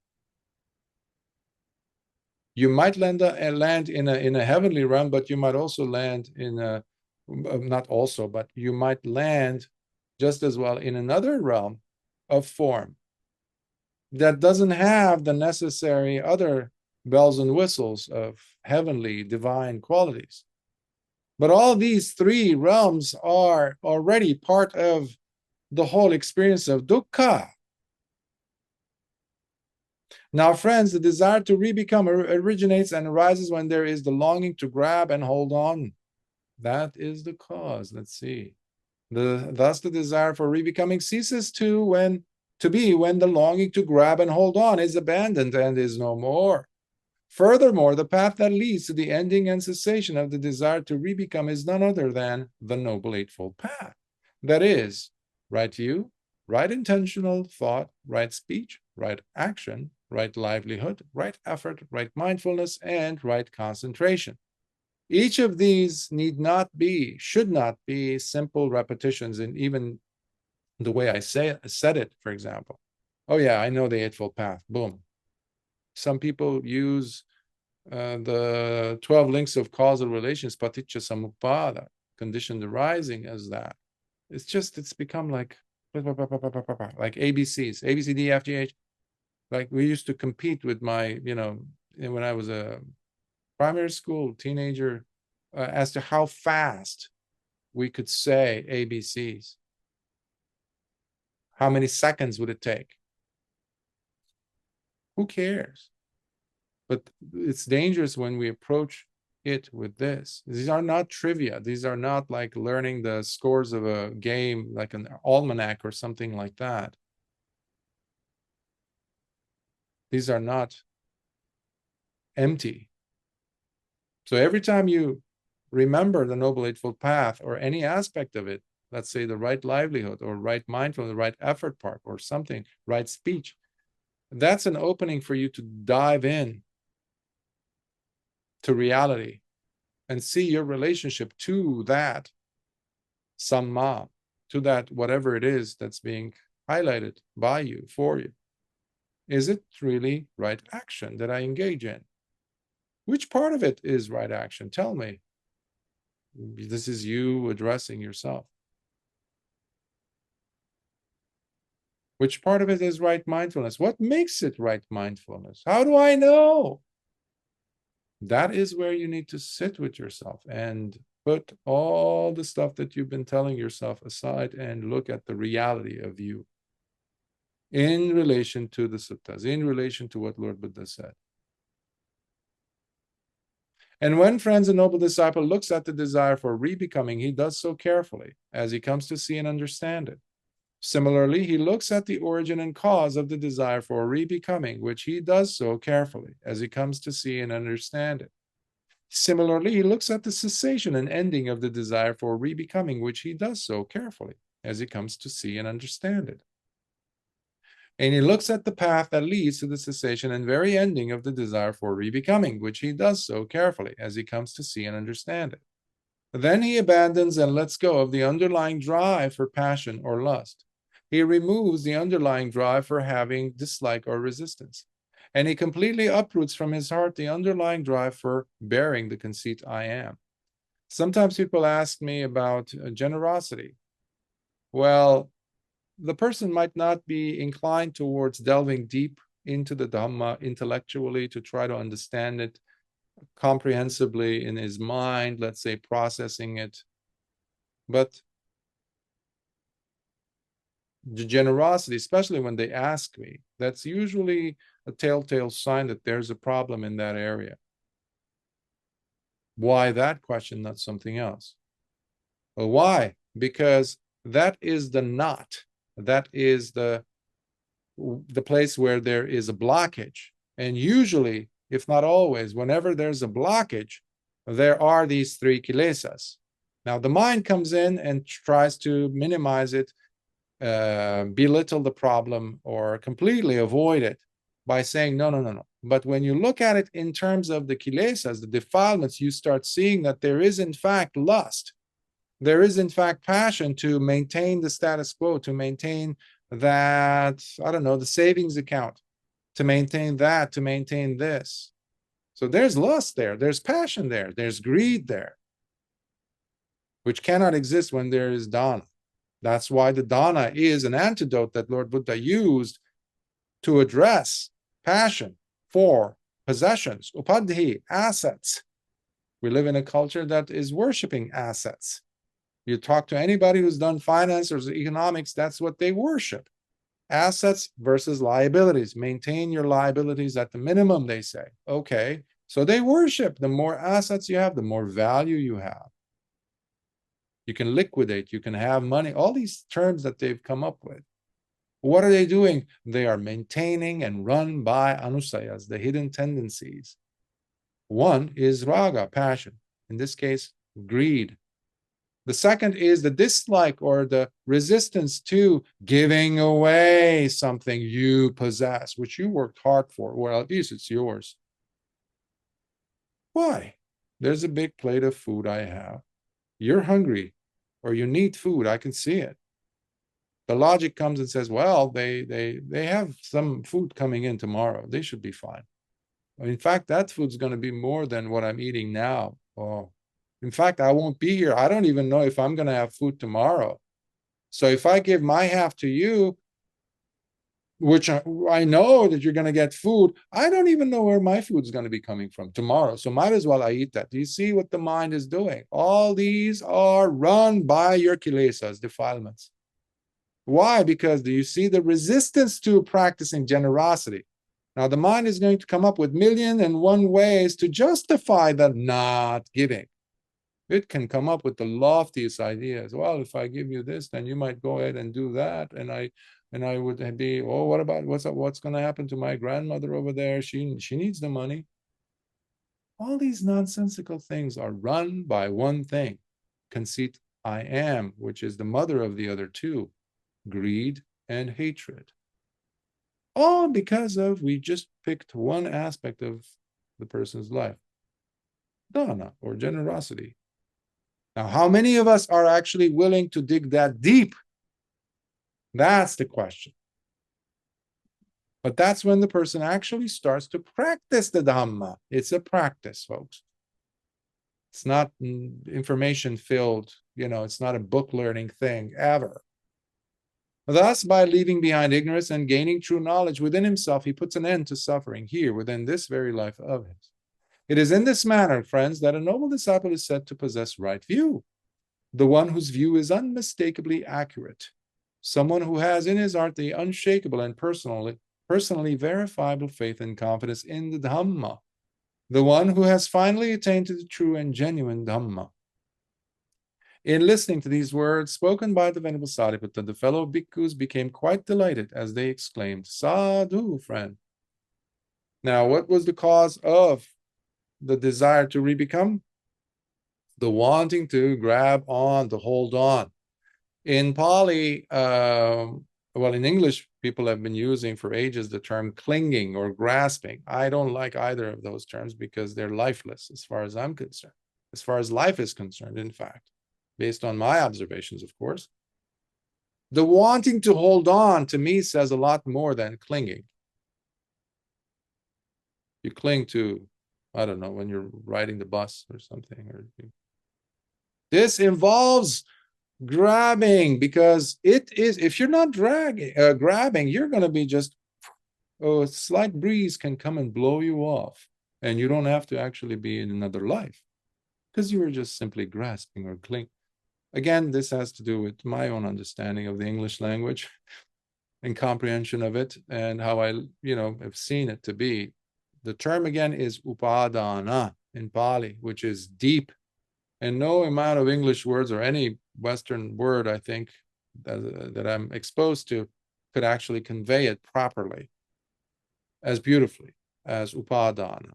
You might land in a heavenly realm, but you might also land in a, not also, but you might land just as well in another realm of form that doesn't have the necessary other bells and whistles of heavenly divine qualities. But all these three realms are already part of the whole experience of dukkha. Now, friends, the desire to re-become originates and arises when there is the longing to grab and hold on. That is the cause. Let's see. Thus, the desire for re-becoming ceases when the longing to grab and hold on is abandoned and is no more. Furthermore, the path that leads to the ending and cessation of the desire to re-become is none other than the Noble Eightfold Path. That is, right view, right intentional thought, right speech, right action, right livelihood, right effort, right mindfulness, and right concentration. Each of these should not be simple repetitions in even the way I said it, for example. Oh yeah, I know the Eightfold Path, boom. Some people use the 12 links of causal relations, paticca samuppada, conditioned arising, as that. It's become like ABCs, A, B, C, D, F, G, H. Like we used to compete with when I was a primary school teenager, as to how fast we could say ABCs. How many seconds would it take? Who cares? But it's dangerous when we approach it with this. These are not trivia. These are not like learning the scores of a game, like an almanac or something like that. These are not empty. So every time you remember the Noble Eightfold Path or any aspect of it, let's say the right livelihood or right mindfulness, the right effort part or something, right speech, that's an opening for you to dive in to reality and see your relationship to that Samma, to that whatever it is that's being highlighted by you, for you. Is it really right action that I engage in? Which part of it is right action? Tell me. This is you addressing yourself. Which part of it is right mindfulness? What makes it right mindfulness? How do I know? That is where you need to sit with yourself and put all the stuff that you've been telling yourself aside and look at the reality of you in relation to the suttas, in relation to what Lord Buddha said. And when, friends, a noble disciple looks at the desire for re-becoming, he does so carefully as he comes to see and understand it. Similarly, he looks at the origin and cause of the desire for re-becoming, which he does so carefully as he comes to see and understand it. Similarly, he looks at the cessation and ending of the desire for re-becoming, which he does so carefully as he comes to see and understand it. And he looks at the path that leads to the cessation and very ending of the desire for re-becoming, which he does so carefully as he comes to see and understand it. Then he abandons and lets go of the underlying drive for passion or lust. He removes the underlying drive for having dislike or resistance. And he completely uproots from his heart the underlying drive for bearing the conceit I am. Sometimes people ask me about generosity. Well, the person might not be inclined towards delving deep into the Dhamma intellectually to try to understand it comprehensively in his mind, let's say processing it. But the generosity, especially when they ask me, that's usually a telltale sign that there's a problem in that area. Why that question, not something else? Well, why? Because that is the knot. That is the place where there is a blockage. And usually, if not always, whenever there's a blockage, there are these three kilesas. Now, the mind comes in and tries to minimize it, belittle the problem, or completely avoid it by saying, no, no, no, no. But when you look at it in terms of the kilesas, the defilements, you start seeing that there is, in fact, lust. There is, in fact, passion to maintain the status quo, to maintain that, I don't know, the savings account, to maintain that, to maintain this. So there's lust there, there's passion there, there's greed there, which cannot exist when there is dana. That's why the dana is an antidote that Lord Buddha used to address passion for possessions, upadhi, assets. We live in a culture that is worshiping assets. You talk to anybody who's done finance or economics, that's what they worship. Assets versus liabilities. Maintain your liabilities at the minimum, they say. Okay, so they worship. The more assets you have, the more value you have. You can liquidate, you can have money, all these terms that they've come up with. What are they doing? They are maintaining and run by anusayas, the hidden tendencies. One is raga, passion. In this case, greed. The second is the dislike or the resistance to giving away something you possess, which you worked hard for. Well, at least it's yours. Why? There's a big plate of food I have. You're hungry or you need food. I can see it. The logic comes and says, well, they have some food coming in tomorrow. They should be fine. In fact, that food's going to be more than what I'm eating now. Oh, in fact, I won't be here. I don't even know if I'm going to have food tomorrow. So if I give my half to you, which I know that you're going to get food, I don't even know where my food's going to be coming from tomorrow. So might as well I eat that. Do you see what the mind is doing? All these are run by your kilesas, defilements. Why? Because do you see the resistance to practicing generosity? Now, the mind is going to come up with 1,000,001 ways to justify the not giving. It can come up with the loftiest ideas. Well, if I give you this, then you might go ahead and do that. And I would be, oh, what about what's going to happen to my grandmother over there? She needs the money. All these nonsensical things are run by one thing, conceit, I am, which is the mother of the other two, greed and hatred. All because of we just picked one aspect of the person's life, dana, or generosity. Now, how many of us are actually willing to dig that deep? That's the question. But that's when the person actually starts to practice the Dhamma. It's a practice, folks. It's not information filled, it's not a book learning thing ever. Thus, by leaving behind ignorance and gaining true knowledge within himself, he puts an end to suffering here within this very life of his. It is in this manner, friends, that a noble disciple is said to possess right view, the one whose view is unmistakably accurate, someone who has in his heart the unshakable and personally verifiable faith and confidence in the Dhamma, the one who has finally attained to the true and genuine Dhamma. In listening to these words spoken by the Venerable Sāriputta, the fellow bhikkhus became quite delighted as they exclaimed, Sadhu, friend. Now, what was the cause of the desire to rebecome? The wanting to grab on, to hold on. In Pali, in English, people have been using for ages the term clinging or grasping. I don't like either of those terms because they're lifeless as far as I'm concerned, as far as life is concerned, in fact, based on my observations, of course. The wanting to hold on, to me, says a lot more than clinging. You cling to, I don't know, when you're riding the bus or something. This involves grabbing, because it is, if you're not grabbing, you're going to be just, a slight breeze can come and blow you off, and you don't have to actually be in another life because you were just simply grasping or clinging. Again, this has to do with my own understanding of the English language and comprehension of it and how I, have seen it to be. The term again is upadana in Pali, which is deep, and no amount of English words or any Western word, I think, that I'm exposed to could actually convey it properly, as beautifully as upadana.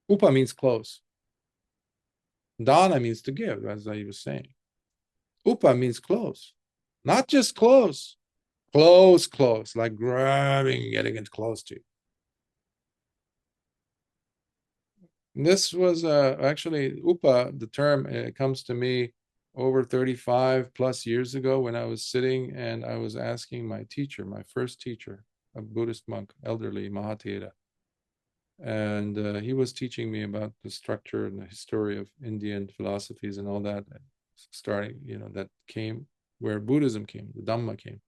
Upa means close. Dana means to give, as I was saying. Upa means close. Not just close. Close, like grabbing, getting it close to you. This was actually upa, the term, it comes to me over 35 plus years ago when I was sitting and I was asking my teacher, my first teacher, a Buddhist monk, elderly Mahatera. And he was teaching me about the structure and the history of Indian philosophies and all that, starting, that came where Buddhism came, the Dhamma came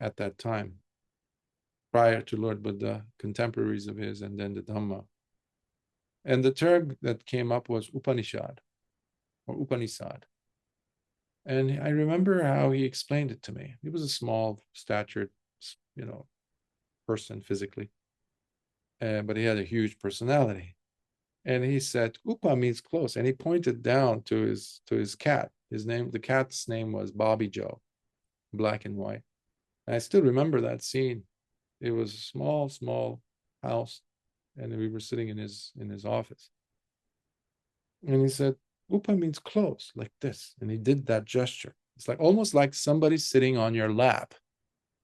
at that time, prior to Lord Buddha, contemporaries of his, and then the Dhamma. And the term that came up was Upanishad or Upanishad. And I remember how he explained it to me. He was a small statured, person physically, but he had a huge personality. And he said, "Upa means close," and he pointed down to his cat. The cat's name was Bobby Joe, black and white. And I still remember that scene. It was a small house, and we were sitting in his office. And he said, "Upa means close," like this. And he did that gesture. It's like almost like somebody sitting on your lap.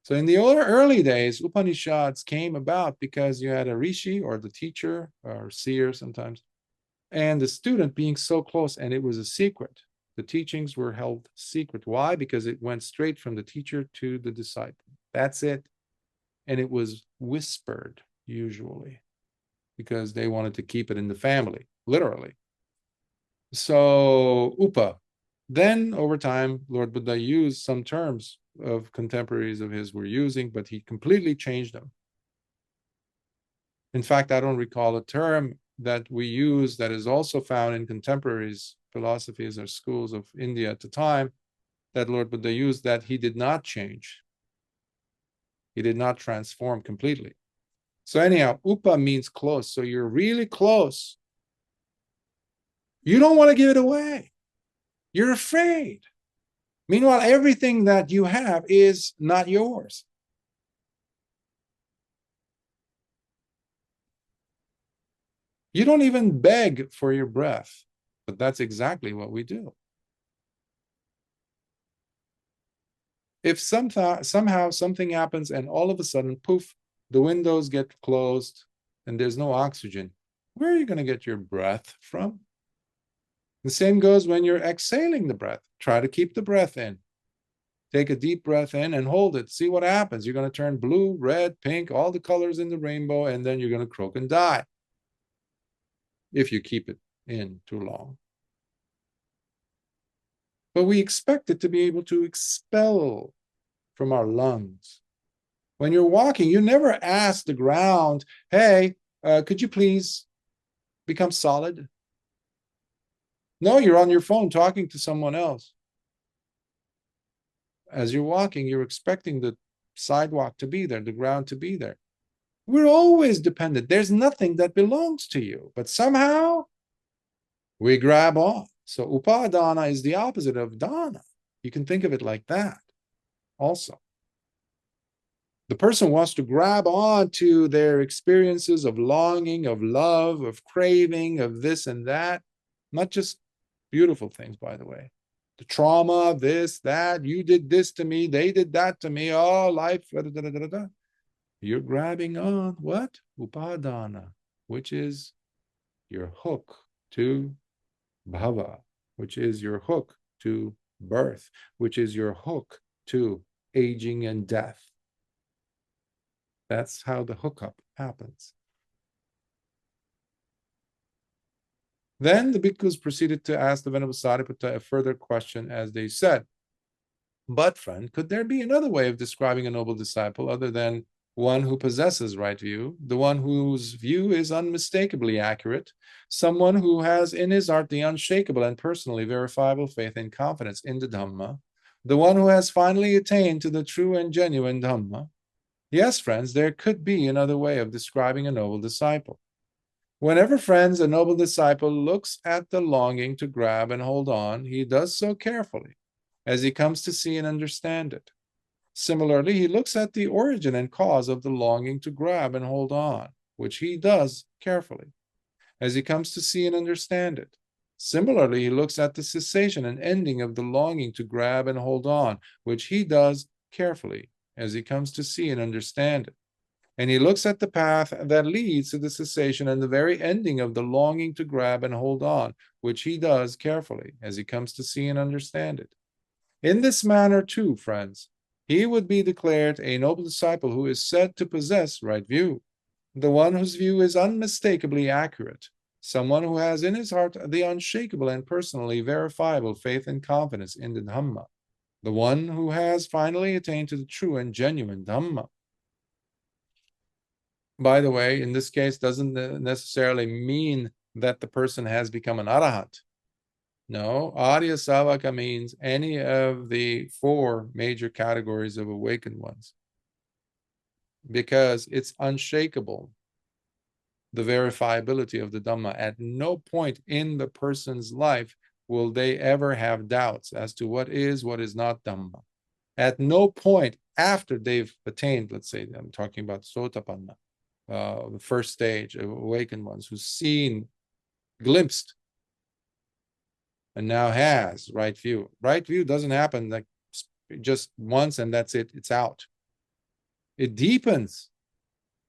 So in the early days, Upanishads came about because you had a rishi, or the teacher, or seer sometimes, and the student being so close, and it was a secret. The teachings were held secret. Why? Because it went straight from the teacher to the disciple. That's it. And it was whispered, usually, because they wanted to keep it in the family, literally. So, upa. Then, over time, Lord Buddha used some terms of contemporaries of his were using, but he completely changed them. In fact, I don't recall a term that we use that is also found in contemporaries philosophies or schools of India at the time that Lord Buddha used that he did not change. He did not transform completely. So anyhow, upa means close. So you're really close. You don't want to give it away. You're afraid. Meanwhile, everything that you have is not yours. You don't even beg for your breath, but that's exactly what we do. If somehow something happens and all of a sudden, poof, the windows get closed and there's no oxygen, where are you going to get your breath from? The same goes when you're exhaling the breath. Try to keep the breath in. Take a deep breath in and hold it. See what happens. You're going to turn blue, red, pink, all the colors in the rainbow, and then you're going to croak and die if you keep it in too long. But we expect it to be able to expel from our lungs. When you're walking, you never ask the ground, "Hey, could you please become solid?" No, you're on your phone talking to someone else. As you're walking, you're expecting the sidewalk to be there, the ground to be there. We're always dependent. There's nothing that belongs to you, but somehow we grab on. So upadana is the opposite of dana. You can think of it like that also. The person wants to grab on to their experiences of longing, of love, of craving, of this and that. Not just beautiful things, by the way. The trauma, this, that, you did this to me, they did that to me, oh, life, da, da, da, da, da. You're grabbing on what? Upadana, which is your hook to bhava, which is your hook to birth, which is your hook to aging and death. That's how the hookup happens. Then the bhikkhus proceeded to ask the Venerable Sāriputta a further question, as they said, "But, friend, could there be another way of describing a noble disciple other than one who possesses right view, the one whose view is unmistakably accurate, someone who has in his heart the unshakable and personally verifiable faith and confidence in the Dhamma, the one who has finally attained to the true and genuine Dhamma? Yes, friends, there could be another way of describing a noble disciple. Whenever, friends, a noble disciple looks at the longing to grab and hold on, he does so carefully, as he comes to see and understand it. Similarly, he looks at the origin and cause of the longing to grab and hold on, which he does carefully, as he comes to see and understand it. Similarly, he looks at the cessation and ending of the longing to grab and hold on, which he does carefully, as he comes to see and understand it. And he looks at the path that leads to the cessation and the very ending of the longing to grab and hold on, which he does carefully as he comes to see and understand it. In this manner, too, friends, he would be declared a noble disciple who is said to possess right view, the one whose view is unmistakably accurate, someone who has in his heart the unshakable and personally verifiable faith and confidence in the Dhamma, the one who has finally attained to the true and genuine Dhamma. By the way, in this case, doesn't necessarily mean that the person has become an arahant. No, Arya Savaka means any of the 4 major categories of awakened ones, because it's unshakable, the verifiability of the Dhamma. At no point in the person's life will they ever have doubts as to what is not Dhamma. At no point after they've attained, let's say, I'm talking about Sotapanna, the first stage of awakened ones, who's seen, glimpsed, and now has right view. Right view doesn't happen like just once and that's it, it's out. It deepens.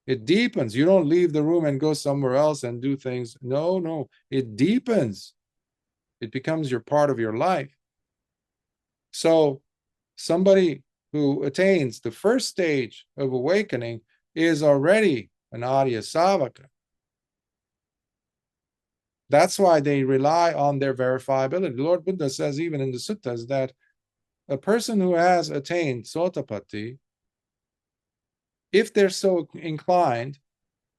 It deepens. You don't leave the room and go somewhere else and do things. No, it deepens. It becomes your part of your life. So somebody who attains the first stage of awakening is already an Arya Savaka. That's why they rely on their verifiability. Lord Buddha says even in the suttas that a person who has attained Sotapatti, if they're so inclined,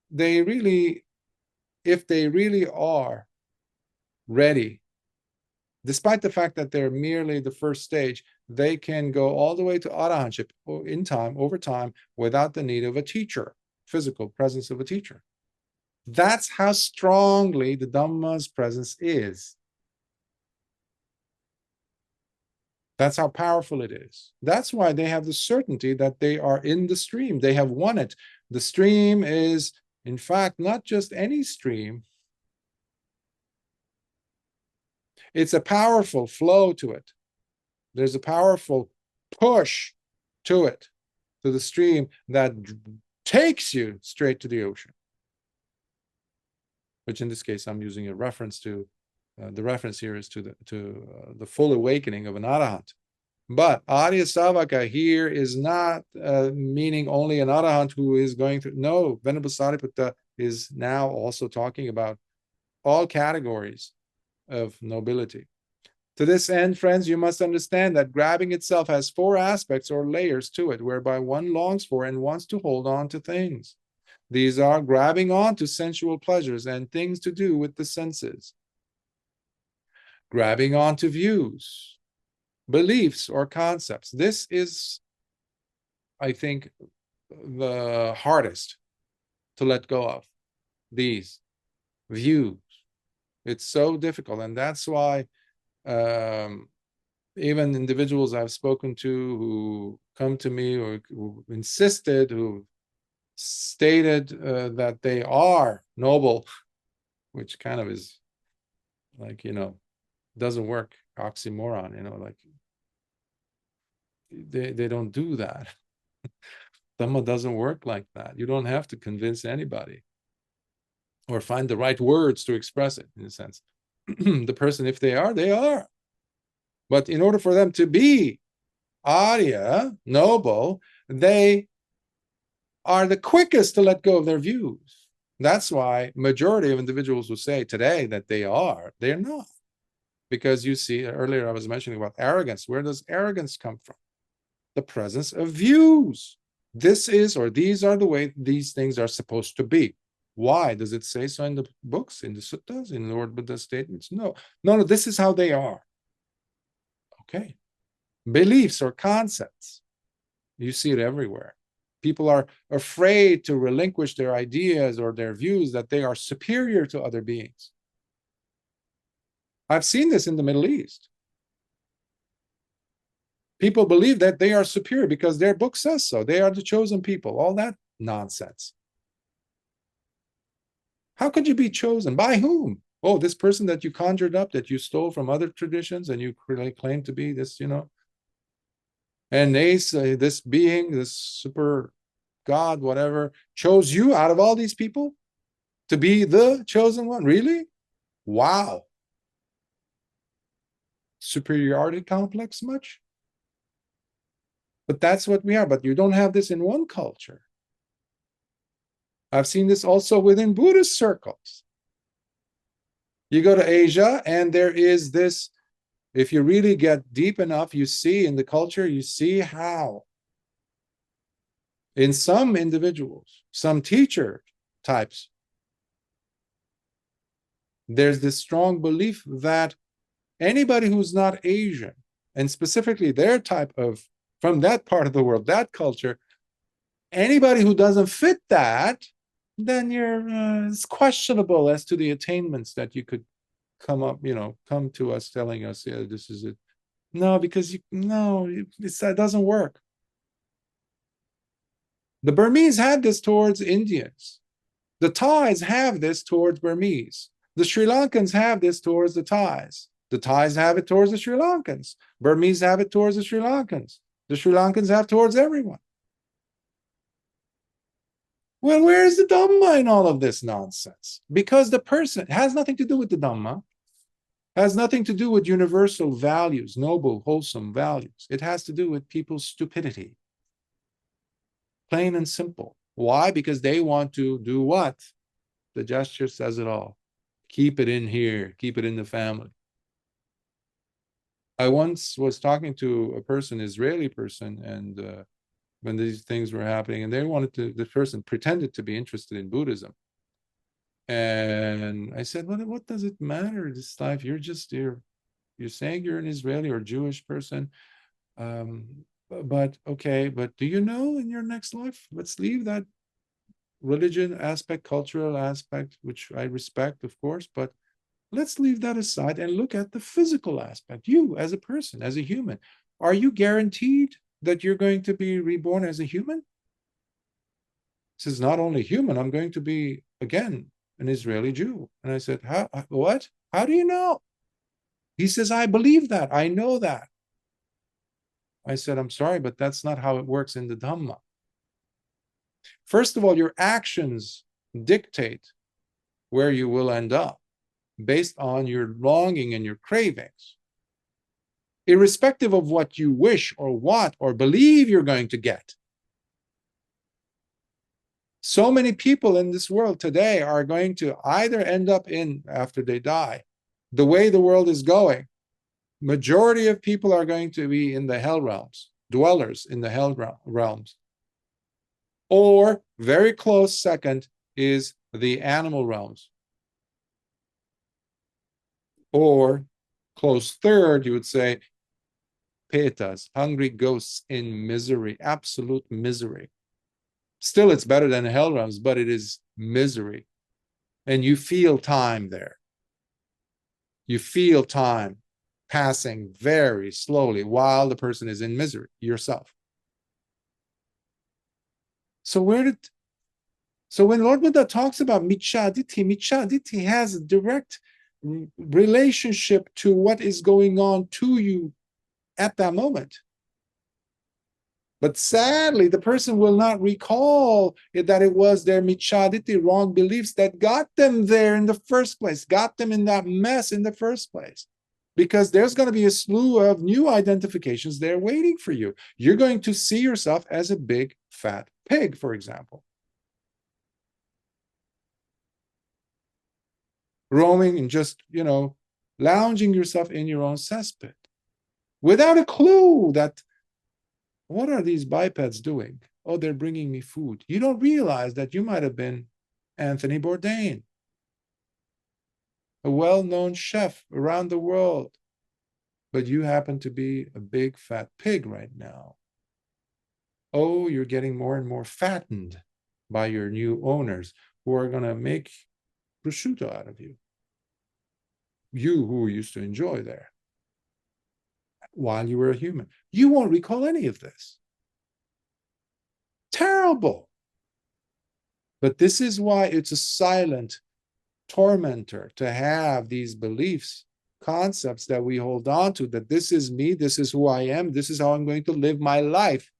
if they really are ready, despite the fact that they're merely the first stage, they can go all the way to arahantship over time, without the need of a teacher, physical presence of a teacher. That's how strongly the Dhamma's presence is. That's how powerful it is. That's why they have the certainty that they are in the stream. They have won it. The stream is, in fact, not just any stream. It's a powerful flow to it. There's a powerful push to it, to the stream that takes you straight to the ocean. Which in this case, I'm using a reference to, the reference here is to the full awakening of an arahant. But Arya Savaka here is not meaning only an arahant who is going through. No, Venerable Sāriputta is now also talking about all categories of nobility. To this end, friends, you must understand that grabbing itself has 4 aspects or layers to it, whereby one longs for and wants to hold on to things. These are grabbing on to sensual pleasures and things to do with the senses, grabbing on to views, beliefs, or concepts. This is, I think, the hardest to let go of, these views. It's so difficult, and that's why even individuals I've spoken to who come to me or who insisted, who stated that they are noble, which kind of is like, doesn't work, oxymoron, like they don't do that. Dhamma doesn't work like that. You don't have to convince anybody or find the right words to express it, in a sense. The person, if they are, they are. But in order for them to be Arya, noble, they are the quickest to let go of their views. That's why majority of individuals who say today that they're not. Because you see, earlier I was mentioning about arrogance. Where does arrogance come from? The presence of views. This is, or these are the way these things are supposed to be. Why? Does it say so in the books, in the suttas, in Lord Buddha's statements? No, this is how they are. Okay. Beliefs or concepts. You see it everywhere. People are afraid to relinquish their ideas or their views that they are superior to other beings. I've seen this in the Middle East. People believe that they are superior because their book says so. They are the chosen people. All that nonsense. How could you be chosen? By whom? Oh, this person that you conjured up, that you stole from other traditions and you claim to be this, And they say this being, this super God, whatever, chose you out of all these people to be the chosen one? Really? Wow. Superiority complex much? But that's what we are. But you don't have this in one culture. I've seen this also within Buddhist circles. You go to Asia and there is this, if you really get deep enough, you see in the culture, you see how in some individuals, some teacher types, there's this strong belief that anybody who's not Asian, and specifically their type of, from that part of the world, that culture, anybody who doesn't fit that, then it's questionable as to the attainments that you could come to us telling us, yeah, this is it. No, because that doesn't work. The Burmese had this towards Indians. The Thais have this towards Burmese. The Sri Lankans have this towards the Thais. The Thais have it towards the Sri Lankans. Burmese have it towards the Sri Lankans. The Sri Lankans have towards everyone. Well, where is the Dhamma in all of this nonsense? Because the person has nothing to do with the Dhamma, has nothing to do with universal values, noble, wholesome values. It has to do with people's stupidity. Plain and simple. Why? Because they want to do what? The gesture says it all. Keep it in here. Keep it in the family. I once was talking to a person, Israeli person, and when these things were happening, and this person pretended to be interested in Buddhism. And I said, well, what does it matter this life? You're saying you're an Israeli or Jewish person. But okay, but do you know in your next life? Let's leave that religion aspect, cultural aspect, which I respect, of course, but let's leave that aside and look at the physical aspect. You as a person, as a human, are you guaranteed that you're going to be reborn as a human? This is not only human, I'm going to be, again, an Israeli Jew. And I said, what? How do you know? He says, I believe that. I know that. I said, I'm sorry, but that's not how it works in the Dhamma. First of all, your actions dictate where you will end up based on your longing and your cravings. Irrespective of what you wish or want or believe you're going to get. So many people in this world today are going to either end up after they die, the way the world is going, majority of people are going to be in the hell realms, dwellers in the hell realms. Or very close second is the animal realms. Or close third, you would say, petas, hungry ghosts in misery, absolute misery. Still, it's better than hell realms, but it is misery. And you feel time there. You feel time passing very slowly while the person is in misery, yourself. So when Lord Buddha talks about Majjhima Diṭṭhi has a direct relationship to what is going on to you at that moment. But sadly, the person will not recall that it was their Majjhima Diṭṭhi, wrong beliefs, that got them there in the first place, got them in that mess in the first place. Because there's going to be a slew of new identifications there waiting for you. You're going to see yourself as a big, fat pig, for example. Roaming and just, lounging yourself in your own cesspit. Without a clue that, what are these bipeds doing? Oh, they're bringing me food. You don't realize that you might have been Anthony Bourdain, a well-known chef around the world, but you happen to be a big fat pig right now. Oh, you're getting more and more fattened by your new owners who are going to make prosciutto out of you. You who used to enjoy there while you were a human. You won't recall any of this. Terrible. But this is why it's a silent tormentor to have these beliefs, concepts that we hold on to, that this is me, this is who I am, this is how I'm going to live my life.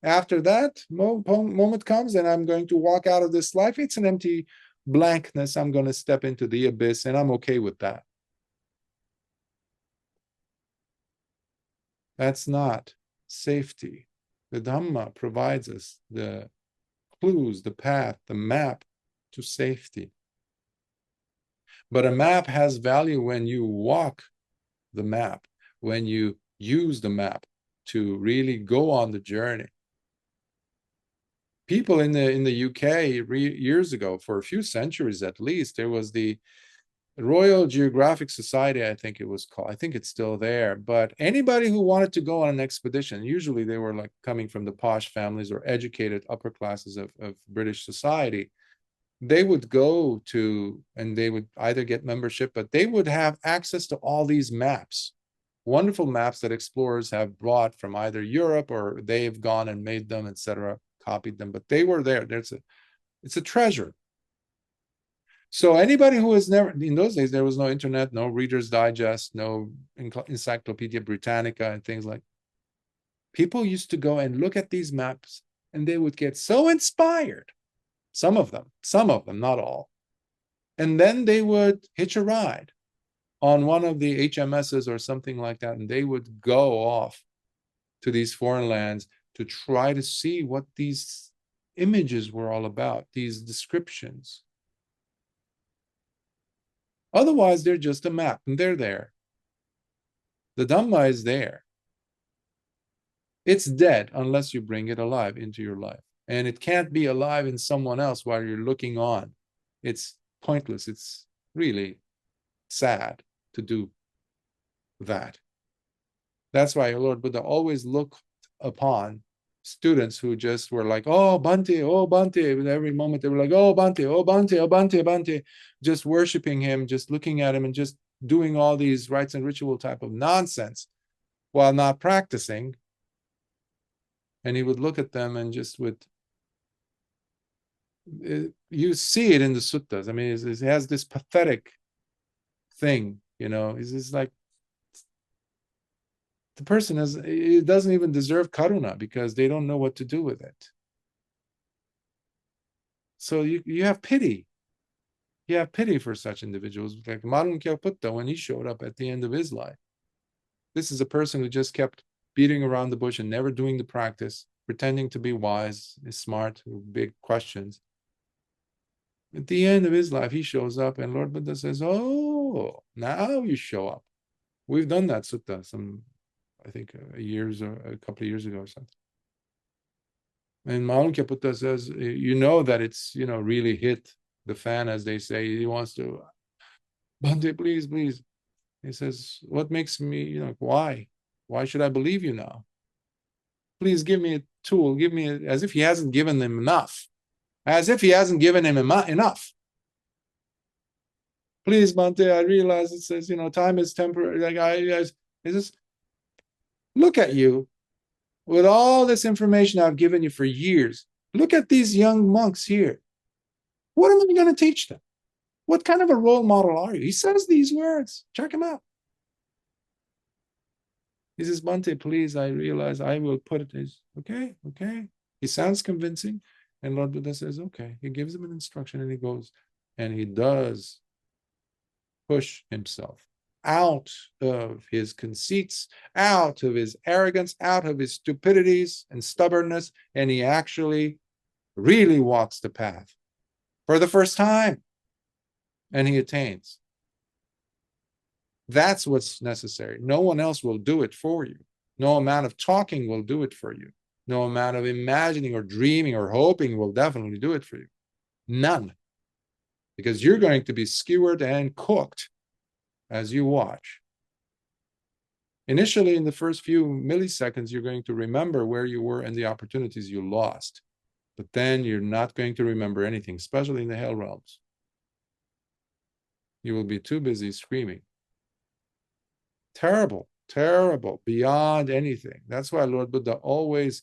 After that moment comes and I'm going to walk out of this life, it's an empty blankness. I'm going to step into the abyss and I'm okay with that. That's not safety. The Dhamma provides us the clues, the path, the map to safety. But a map has value when you walk the map, when you use the map to really go on the journey. People in the UK years ago, for a few centuries at least, there was the Royal Geographic Society, I think it was called. I think it's still there. But anybody who wanted to go on an expedition, usually they were like coming from the posh families or educated upper classes of British society, they would go to, and they would either get membership, but they would have access to all these maps, wonderful maps that explorers have brought from either Europe or they've gone and made them, etc., copied them, but they were there. It's a treasure. So anybody who has never, in those days, there was no internet, no Reader's Digest, no Encyclopedia Britannica and things like. People used to go and look at these maps and they would get so inspired. Some of them, not all. And then they would hitch a ride on one of the HMSs or something like that, and they would go off to these foreign lands to try to see what these images were all about, these descriptions. Otherwise, they're just a map, and they're there. The Dhamma is there. It's dead unless you bring it alive into your life. And it can't be alive in someone else while you're looking on. It's pointless. It's really sad to do that. That's why Lord Buddha always looked upon students who just were like, oh, Bhante, oh, Bhante. And every moment they were like, oh, Bhante, oh, Bhante, oh, Bhante, Bhante. Just worshiping him, just looking at him and just doing all these rites and ritual type of nonsense while not practicing. And he would look at them and just would, you see it in the suttas. I mean, it has this pathetic thing, it's just like, the person it doesn't even deserve karuna because they don't know what to do with it. So you have pity. You have pity for such individuals, like Nikāya when he showed up at the end of his life. This is a person who just kept beating around the bush and never doing the practice, pretending to be wise, smart, big questions. At the end of his life, he shows up and Lord Buddha says, oh, now you show up. We've done that sutta I think a couple of years ago or something. And Nikāya says, that it's, really hit the fan, as they say. He wants to, Bhante, please, please. He says, what makes me, why? Why should I believe you now? Please give me a tool, as if he hasn't given them enough. As if he hasn't given him enough. Please, Bhante, I realize it says, time is temporary. It's just, look at you with all this information I've given you for years. Look at these young monks here. What am I going to teach them? What kind of a role model are you? He says these words. Check him out. He says, Bhante, please, I realize I will put it as, okay. He sounds convincing. And Lord Buddha says, okay. He gives him an instruction and he goes, and he does push himself out of his conceits, out of his arrogance, out of his stupidities and stubbornness, and he actually really walks the path for the first time, and he attains. That's what's necessary. No one else will do it for you. No amount of talking will do it for you. No amount of imagining or dreaming or hoping will definitely do it for you. None. Because you're going to be skewered and cooked as you watch. Initially, in the first few milliseconds, you're going to remember where you were and the opportunities you lost. But then you're not going to remember anything, especially in the hell realms. You will be too busy screaming. Terrible, terrible, beyond anything. That's why Lord Buddha always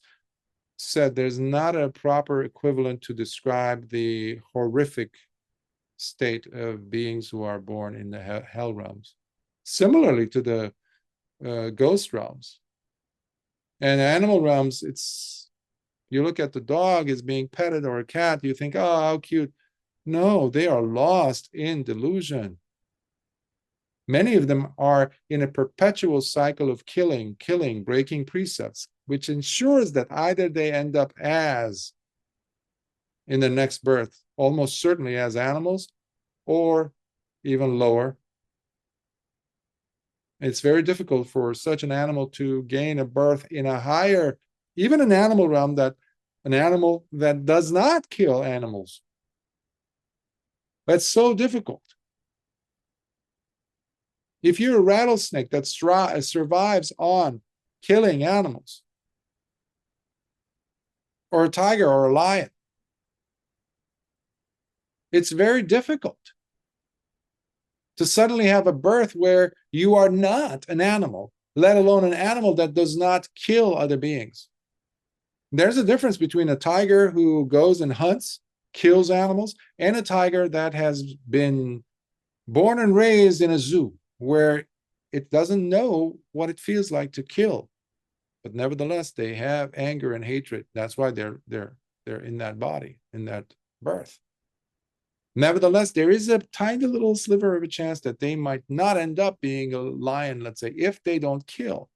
said there's not a proper equivalent to describe the horrific state of beings who are born in the hell realms. Similarly to the ghost realms. And animal realms, it's You look at the dog is being petted or a cat, you think, oh, how cute. No, they are lost in delusion. Many of them are in a perpetual cycle of killing, breaking precepts, which ensures that either they end up as, in the next birth, almost certainly as animals, or even lower. It's very difficult for such an animal to gain a birth in a higher, even an animal realm, that an animal that does not kill animals. That's so difficult. If you're a rattlesnake that survives on killing animals, or a tiger or a lion, it's very difficult to suddenly have a birth where you are not an animal, let alone an animal that does not kill other beings. There's a difference between a tiger who goes and hunts, kills animals, and a tiger that has been born and raised in a zoo where it doesn't know what it feels like to kill. But nevertheless, they have anger and hatred. That's why they're in that body, in that birth. Nevertheless, there is a tiny little sliver of a chance that they might not end up being a lion, let's say, if they don't kill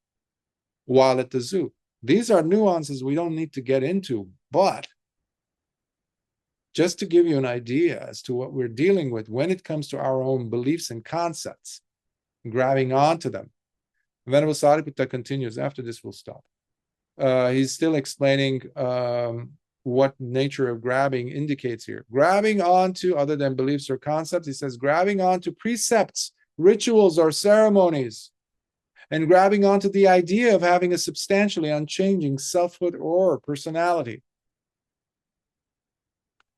while at the zoo. These are nuances we don't need to get into, but just to give you an idea as to what we're dealing with when it comes to our own beliefs and concepts, grabbing onto them. Venerable Sāriputta continues. After this, we'll stop. He's still explaining what nature of grabbing indicates here. Grabbing onto, other than beliefs or concepts, he says, grabbing onto precepts, rituals, or ceremonies, and grabbing onto the idea of having a substantially unchanging selfhood or personality.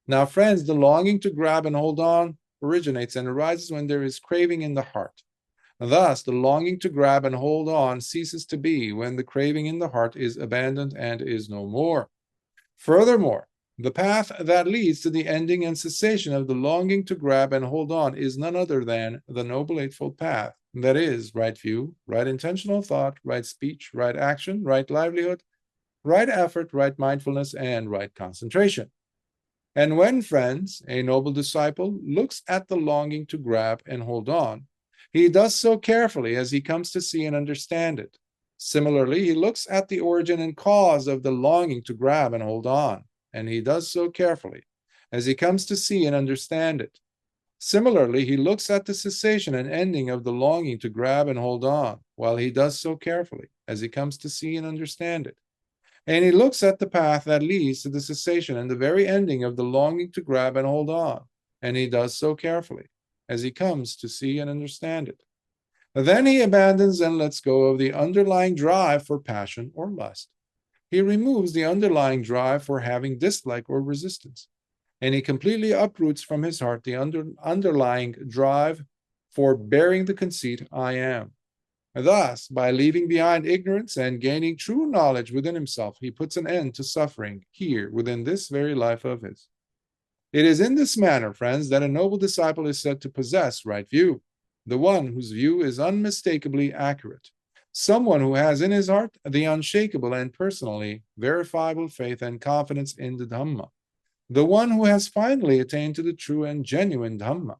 Now, friends, the longing to grab and hold on originates and arises when there is craving in the heart. Thus, the longing to grab and hold on ceases to be when the craving in the heart is abandoned and is no more. Furthermore, the path that leads to the ending and cessation of the longing to grab and hold on is none other than the Noble Eightfold Path. That is, right view, right intentional thought, right speech, right action, right livelihood, right effort, right mindfulness, and right concentration. And when, friends, a noble disciple looks at the longing to grab and hold on, he does so carefully as he comes to see and understand it. Similarly, he looks at the origin and cause of the longing to grab and hold on, and he does so carefully as he comes to see and understand it. Similarly, he looks at the cessation and ending of the longing to grab and hold on, while he does so carefully as he comes to see and understand it. And he looks at the path that leads to the cessation and the very ending of the longing to grab and hold on, and he does so carefully as he comes to see and understand it. Then he abandons and lets go of the underlying drive for passion or lust. He removes the underlying drive for having dislike or resistance, and he completely uproots from his heart the underlying drive for bearing the conceit, I am. Thus, by leaving behind ignorance and gaining true knowledge within himself, he puts an end to suffering here within this very life of his. It is in this manner, friends, that a noble disciple is said to possess right view, the one whose view is unmistakably accurate, someone who has in his heart the unshakable and personally verifiable faith and confidence in the Dhamma, the one who has finally attained to the true and genuine Dhamma.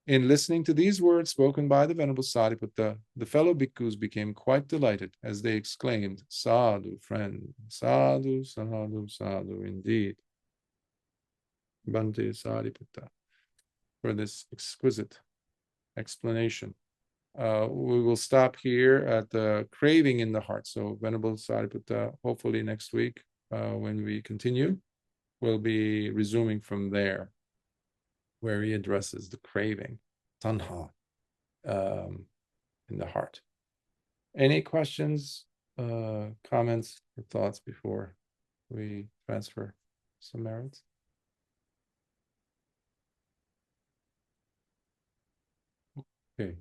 In listening to these words spoken by the Venerable Sāriputta, the fellow bhikkhus became quite delighted as they exclaimed, Sadhu, friend, sadhu, sadhu, sadhu, indeed. Bhante Sāriputta, for this exquisite explanation. We will stop here at the craving in the heart. So Venerable Sāriputta, hopefully next week, when we continue, we'll be resuming from there, where he addresses the craving, tanha, in the heart. Any questions, comments, or thoughts before we transfer some merits? Okay,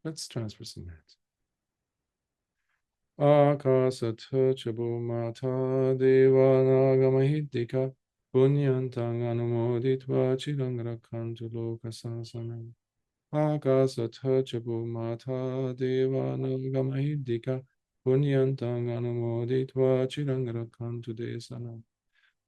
let's transfer some merits. Akasatha chabumata devanagamahiddhika punyantang anumoditva chirangrakhantu lokasasanam. Akasatha chabumata devanagamahiddhika Punyantang anumoditva chirang rakhantu desana.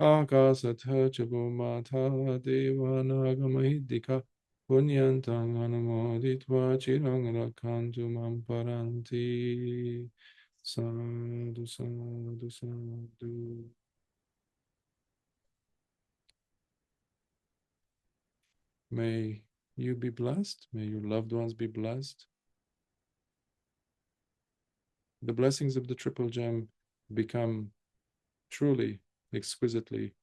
Akasatha chabumata deva nagamahidika. Punyantang anumoditva chirang rakhantu mamparanti. Sadhu, sadhu, sadhu. May you be blessed. May your loved ones be blessed. The blessings of the Triple Gem become truly, exquisitely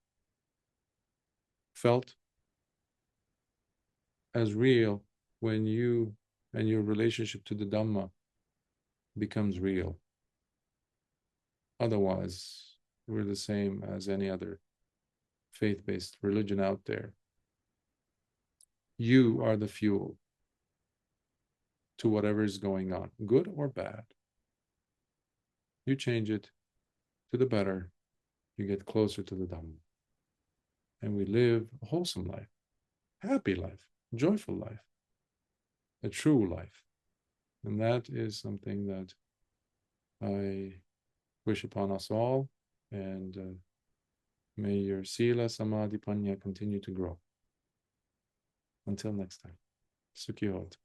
felt as real when you and your relationship to the Dhamma becomes real. Otherwise, we're the same as any other faith-based religion out there. You are the fuel to whatever is going on, good or bad. You change it to the better, you get closer to the Dhamma. And we live a wholesome life, happy life, joyful life, a true life. And that is something that I wish upon us all. And may your Sila, Samadhi, Panya continue to grow. Until next time. Sukhi Hot.